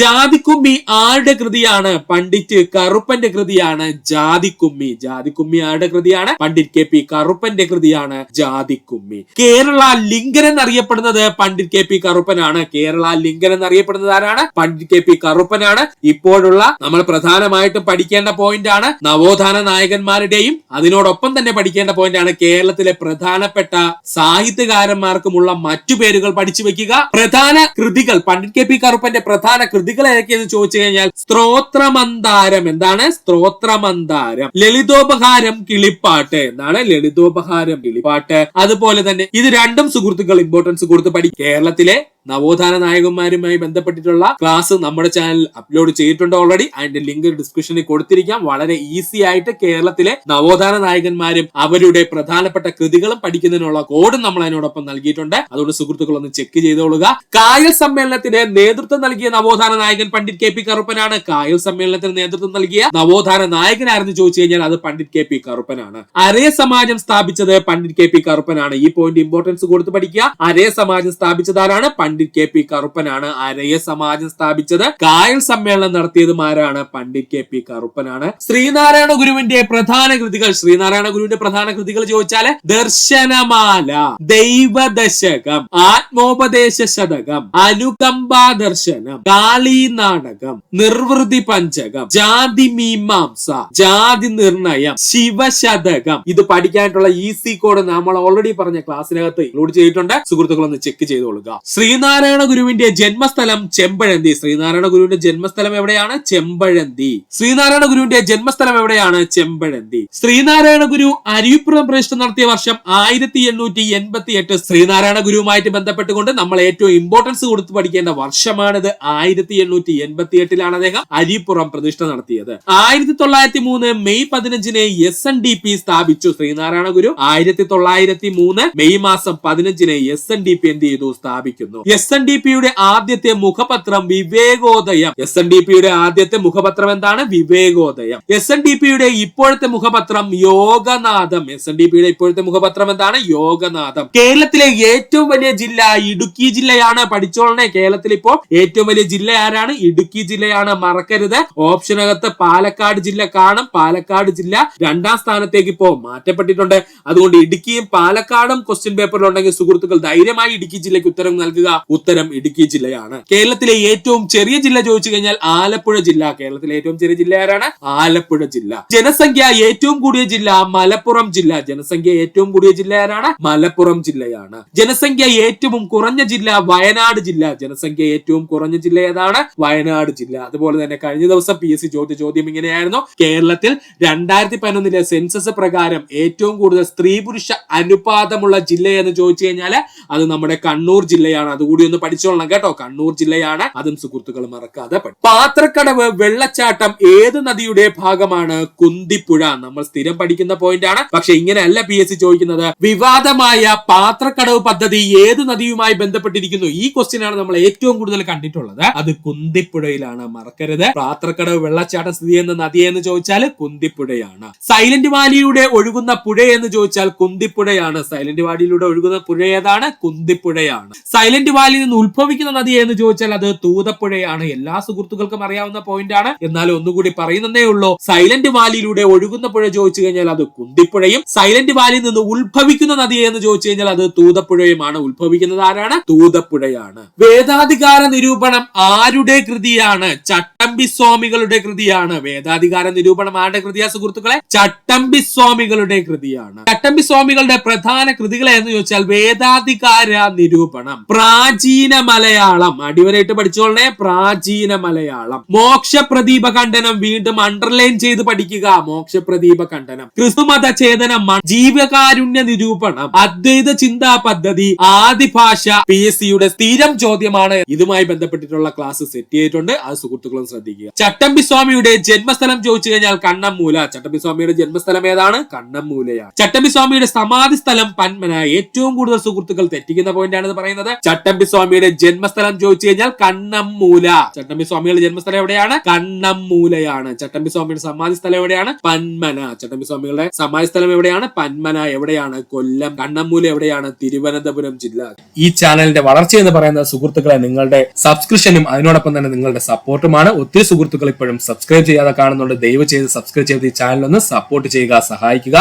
ജാതിക്കുമ്മി ആരുടെ കൃതിയാണ്? പണ്ഡിറ്റ് കറുപ്പന്റെ കൃതിയാണ് ജാതിക്കുമ്മി. ജാതിക്കുമ്മി ആരുടെ കൃതിയാണ്? പണ്ഡിറ്റ് KP കറുപ്പന്റെ കൃതിയാണ് ജാതിക്കുമ്മി. കേരള ലിംഗൻ എന്നറിയപ്പെടുന്നത് പണ്ഡിറ്റ് KP കറുപ്പനാണ്. കേരള ലിംഗൻ എന്നറിയപ്പെടുന്നത് ആരാണ്? പണ്ഡിറ്റ് KP കറുപ്പനാണ്. ഇപ്പോഴുള്ള നമ്മൾ പ്രധാനമായിട്ടും പഠിക്കേണ്ട പോയിന്റ് ആണ് നവോത്ഥാന നായകന്മാരുടെയും അതിനോടൊപ്പം തന്നെ പഠിക്കേണ്ട പോയിന്റ് ആണ് കേരളത്തിലെ പ്രധാനപ്പെട്ട സാഹിത്യകാരന്മാർക്കുമുള്ള മറ്റു പേരുകൾ പഠിച്ചു വെക്കുക. പ്രധാന കൃതികൾ പണ്ഡിറ്റ് KP കറുപ്പന്റെ പ്രധാന കൃതികൾ ഏതൊക്കെയെന്ന് ചോദിച്ചു കഴിഞ്ഞാൽ സ്ത്രോത്രമന്താരം. എന്താണ്? സ്ത്രോത്രമന്താരം. ലളിതോപഹാരം, കിളിപ്പാട്ട്. എന്താണ്? ലളിതോപഹാരം, കിളിപ്പാട്ട്. അതുപോലെ തന്നെ ഇത് രണ്ടും സുഹൃത്തുക്കൾ ഇമ്പോർട്ടൻസ് കൊടുത്ത് പഠിക്കും. കേരളത്തിലെ നവോത്ഥാന നായകന്മാരുമായി ബന്ധപ്പെട്ടിട്ടുള്ള ക്ലാസ് നമ്മുടെ ചാനൽ അപ്ലോഡ് ചെയ്തിട്ടുണ്ട് ഓൾറെഡി. അതിന്റെ ലിങ്ക് ഡിസ്ക്രിപ്ഷനിൽ കൊടുത്തിരിക്കാം. വളരെ ഈസി ആയിട്ട് കേരളത്തിലെ നവോത്ഥാന നായകന്മാരും അവരുടെ പ്രധാനപ്പെട്ട കൃതികളും പഠിക്കുന്നതിനുള്ള കോഡും നമ്മൾ അതിനോടൊപ്പം നൽകിയിട്ടുണ്ട്. അതുകൊണ്ട് സുഹൃത്തുക്കൾ ഒന്ന് ചെക്ക് ചെയ്തോളുക. കായൽ സമ്മേളനത്തിന് നേതൃത്വം നൽകിയ നവോത്ഥാന നായകൻ പണ്ഡിറ്റ് KP കറുപ്പനാണ്. കായൽ സമ്മേളനത്തിന് നേതൃത്വം നൽകിയ നവോത്ഥാന നായകനായിരുന്നു ചോദിച്ചു കഴിഞ്ഞാൽ അത് പണ്ഡിറ്റ് KP കറുപ്പനാണ്. അരേ സമാജം സ്ഥാപിച്ചത് പണ്ഡിറ്റ് KP കറുപ്പനാണ്. ഈ പോയിന്റ് ഇമ്പോർട്ടൻസ് കൊടുത്ത് പഠിക്കുക. അരേ സമാജം സ്ഥാപിച്ചതാരാണ്? പണ്ഡിറ്റ് KP കറുപ്പനാണ്. അരയ സമാജം സ്ഥാപിച്ചത്. കായൽ സമ്മേളനം നടത്തിയതും ആരാണ്? പണ്ഡിറ്റ് KP കറുപ്പനാണ്. ശ്രീനാരായണ ഗുരുവിന്റെ പ്രധാന കൃതികൾ. ശ്രീനാരായണ ഗുരുവിന്റെ പ്രധാന കൃതികൾ ചോദിച്ചാല് ദർശനമാല, ദൈവദശകം, ആത്മോപദേശ ശതകം, അനുകമ്പാ ദർശനം, കാളി നാടകം, നിർവൃതി പഞ്ചകം, ജാതി മീമാംസ, ജാതി നിർണയം, ശിവശതകം. ഇത് പഠിക്കാനായിട്ടുള്ള ഈസി കോഡ് നമ്മൾ ഓൾറെഡി പറഞ്ഞ ക്ലാസ്സിനകത്ത് ഇൻക്ലൂഡ് ചെയ്തിട്ടുണ്ട്. സുഹൃത്തുക്കൾ ഒന്ന് ചെക്ക് ചെയ്തോളുക. ശ്രീനാരായണ ഗുരുവിന്റെ ജന്മസ്ഥലം ചെമ്പഴന്തി. ശ്രീനാരായണ ഗുരുവിന്റെ ജന്മസ്ഥലം എവിടെയാണ്? ചെമ്പഴന്തി. ശ്രീനാരായണ ഗുരുവിന്റെ ജന്മസ്ഥലം എവിടെയാണ്? ചെമ്പഴന്തി. ശ്രീനാരായണ ഗുരു അരിവിപ്പുറം പ്രതിഷ്ഠ നടത്തിയ വർഷം 1888. ശ്രീനാരായണ ഗുരുവുമായിട്ട് ബന്ധപ്പെട്ടുകൊണ്ട് നമ്മൾ ഏറ്റവും ഇമ്പോർട്ടൻസ് കൊടുത്ത് പഠിക്കേണ്ട വർഷമാണിത്. 1888 അദ്ദേഹം അരിപ്പുറം പ്രതിഷ്ഠ നടത്തിയത്. 1903 മെയ് 15 SNDP സ്ഥാപിച്ചു. ശ്രീനാരായണ ഗുരു 1903 മെയ് മാസം 15 SNDP എന്ത് ചെയ്തു? സ്ഥാപിക്കുന്നു. SNDPയുടെ ആദ്യത്തെ മുഖപത്രം വിവേകോദയം. SNDPയുടെ ആദ്യത്തെ മുഖപത്രം എന്താണ്? വിവേകോദയം. SNDPയുടെ ഇപ്പോഴത്തെ മുഖപത്രം യോഗനാഥം. SNDPയുടെ ഇപ്പോഴത്തെ മുഖപത്രം എന്താണ്? യോഗനാഥം. കേരളത്തിലെ ഏറ്റവും വലിയ ജില്ല ഇടുക്കി ജില്ലയാണ്. പഠിച്ചോളണേ. കേരളത്തിൽ ഇപ്പോൾ ഏറ്റവും വലിയ ജില്ല ആരാണ്? ഇടുക്കി ജില്ലയാണ്. മറക്കരുത്. ഓപ്ഷനകത്ത് പാലക്കാട് ജില്ല കാണും. പാലക്കാട് ജില്ല 2ാം സ്ഥാനത്തേക്ക് ഇപ്പോൾ മാറ്റപ്പെട്ടിട്ടുണ്ട്. അതുകൊണ്ട് ഇടുക്കിയും പാലക്കാടും ക്വസ്റ്റ്യൻ പേപ്പറിലുണ്ടെങ്കിൽ സുഹൃത്തുക്കൾ ധൈര്യമായി ഇടുക്കി ജില്ലയ്ക്ക് ഉത്തരം നൽകുക. ഉത്തരം ഇടുക്കി ജില്ലയാണ്. കേരളത്തിലെ ഏറ്റവും ചെറിയ ജില്ല ചോദിച്ചു കഴിഞ്ഞാൽ ആലപ്പുഴ ജില്ല. കേരളത്തിലെ ഏറ്റവും ചെറിയ ജില്ല ആരാണ്? ആലപ്പുഴ ജില്ല. ജനസംഖ്യ ഏറ്റവും കൂടിയ ജില്ല മലപ്പുറം ജില്ല. ജനസംഖ്യ ഏറ്റവും കൂടിയ ജില്ല ആരാണ്? മലപ്പുറം ജില്ലയാണ്. ജനസംഖ്യ ഏറ്റവും കുറഞ്ഞ ജില്ല വയനാട് ജില്ല. ജനസംഖ്യ ഏറ്റവും കുറഞ്ഞ ജില്ല ഏതാണ്? വയനാട് ജില്ല. അതുപോലെ തന്നെ കഴിഞ്ഞ ദിവസം PSC ചോദ്യം ഇങ്ങനെയായിരുന്നു. കേരളത്തിൽ 2011 സെൻസസ് പ്രകാരം ഏറ്റവും കൂടുതൽ സ്ത്രീ പുരുഷ അനുപാതമുള്ള ജില്ല എന്ന് ചോദിച്ചു കഴിഞ്ഞാൽ അത് നമ്മുടെ കണ്ണൂർ ജില്ലയാണ്. അതുകൂടി ഒന്ന് പഠിച്ചോളണം കേട്ടോ. കണ്ണൂർ ജില്ലയാണ്. അതും സുഹൃത്തുക്കൾ മറക്കാതെ. പാത്രക്കടവ് വെള്ളച്ചാട്ടം ഏത് നദിയുടെ ഭാഗമാണ്? കുന്തിപ്പുഴ. നമ്മൾ സ്ഥിരം പഠിക്കുന്ന പോയിന്റ് ആണ്. പക്ഷെ ഇങ്ങനെയല്ല PSC ചോദിക്കുന്നത്. വിവാദമായ പാത്രക്കടവ് പദ്ധതി ഏത് നദിയുമായി ബന്ധപ്പെട്ടിരിക്കുന്നു? ഈ ക്വസ്റ്റ്യൻ ആണ് നമ്മൾ ഏറ്റവും കൂടുതൽ കണ്ടിട്ടുള്ളത്. അത് കുന്തിപ്പുഴയിലാണ്. മറക്കരുത്. പാത്രക്കടവ് വെള്ളച്ചാട്ടം സ്ഥിതി ചെയ്യുന്ന നദി എന്ന് ചോദിച്ചാൽ കുന്തിപ്പുഴയാണ്. സൈലന്റ് വാലിയിലൂടെ ഒഴുകുന്ന പുഴ എന്ന് ചോദിച്ചാൽ കുന്തിപ്പുഴയാണ്. സൈലന്റ് വാലിയിലൂടെ ഒഴുകുന്ന പുഴ ഏതാണ്? കുന്തിപ്പുഴയാണ്. സൈലന്റ് വാലിയിൽ നിന്ന് ഉത്ഭവിക്കുന്ന നദി എന്ന് ചോദിച്ചാൽ അത് തൂതപ്പുഴയാണ്. എല്ലാ സുഹൃത്തുക്കൾക്കും അറിയാവുന്ന പോയിന്റ് ആണ്, എന്നാലും ഒന്നുകൂടി പറയുന്നതേ ഉള്ളൂ. സൈലന്റ് വാലിയിലൂടെ ഒഴുകുന്ന പുഴ ചോദിച്ചു കഴിഞ്ഞാൽ അത് കുന്തിപ്പുഴയും, സൈലന്റ് വാലിയിൽ നിന്ന് ഉത്ഭവിക്കുന്ന നദി എന്ന് ചോദിച്ചു കഴിഞ്ഞാൽ അത് തൂതപ്പുഴയുമാണ്. ഉത്ഭവിക്കുന്നത് ആരാണ്? തൂതപ്പുഴയാണ്. വേദാധികാര നിരൂപണം ആരുടെ കൃതിയാണ്? ചട്ടമ്പി സ്വാമികളുടെ കൃതിയാണ്. വേദാധികാര നിരൂപണം ആരുടെ കൃതിയാ സുഹൃത്തുക്കളെ? ചട്ടമ്പി സ്വാമികളുടെ കൃതിയാണ്. ചട്ടമ്പി സ്വാമികളുടെ പ്രധാന കൃതികളെ എന്ന് ചോദിച്ചാൽ വേദാധികാര നിരൂപണം, പ്രാചീന മലയാളം, അടിവരായിട്ട് പഠിച്ചോളേ, പ്രാചീന മലയാളം, മോക്ഷപ്രദീപ ഖണ്ഡനം, വീണ്ടും അണ്ടർലൈൻ ചെയ്ത് പഠിക്കുക, മോക്ഷപ്രദീപ ഖണ്ഡനം, ക്രിസ്തുമത ചേതനം, ജീവകാരുണ്യ നിരൂപണം, അദ്വൈത ചിന്താ പദ്ധതി, ആദിഭാഷ. PSC യുടെ സ്ഥിരം ചോദ്യമാണ്. ഇതുമായി ബന്ധപ്പെട്ടിട്ടുള്ള ക്ലാസ് സെറ്റ് ചെയ്തിട്ടുണ്ട്, അത് സുഹൃത്തുക്കളും ശ്രദ്ധിക്കുക. ചട്ടമ്പി സ്വാമിയുടെ ജന്മസ്ഥലം ചോദിച്ചു കഴിഞ്ഞാൽ കണ്ണമ്മൂല. ചട്ടമ്പി സ്വാമിയുടെ ജന്മസ്ഥലം ഏതാണ്? കണ്ണമ്മൂലയാണ്. ചട്ടമ്പി സ്വാമിയുടെ സമാധി സ്ഥലം പന്മന. ഏറ്റവും കൂടുതൽ സുഹൃത്തുക്കൾ തെറ്റിക്കുന്ന പോയിന്റ് ആണ് പറയുന്നത്. ചട്ടമ്പി സ്വാമിയുടെ ജന്മസ്ഥലം ചോദിച്ചു കഴിഞ്ഞാൽ കണ്ണമ്മൂല. ചട്ടമ്പി സ്വാമിയുടെ ജന്മസ്ഥലം എവിടെയാണ്? കണ്ണമ്മൂലയാണ്. ചട്ടമ്പി സ്വാമിയുടെ സമാധി സ്ഥലം എവിടെയാണ്? പന്മന. ചട്ടമ്പി സ്വാമികളുടെ സമാധി സ്ഥലം എവിടെയാണ്? പന്മന എവിടെയാണ്? കൊല്ലം. കണ്ണമ്മൂല എവിടെയാണ്? തിരുവനന്തപുരം ജില്ല. ഈ ചാനലിന്റെ വളർച്ച എന്ന് പറയുന്ന സുഹൃത്തുക്കളെ നിങ്ങളുടെ സബ്സ്ക്രിപ്ഷനും അതിനോടൊപ്പം തന്നെ നിങ്ങളുടെ സപ്പോർട്ടുമാണ്. ഒത്തിരി സുഹൃത്തുക്കൾ ഇപ്പോഴും സബ്സ്ക്രൈബ് ചെയ്യാതെ കാണുന്നുണ്ട്. ദയവ് ചെയ്ത് സബ്സ്ക്രൈബ് ചെയ്ത് ഈ ചാനൽ ഒന്ന് സപ്പോർട്ട് ചെയ്യുക, സഹായിക്കുക.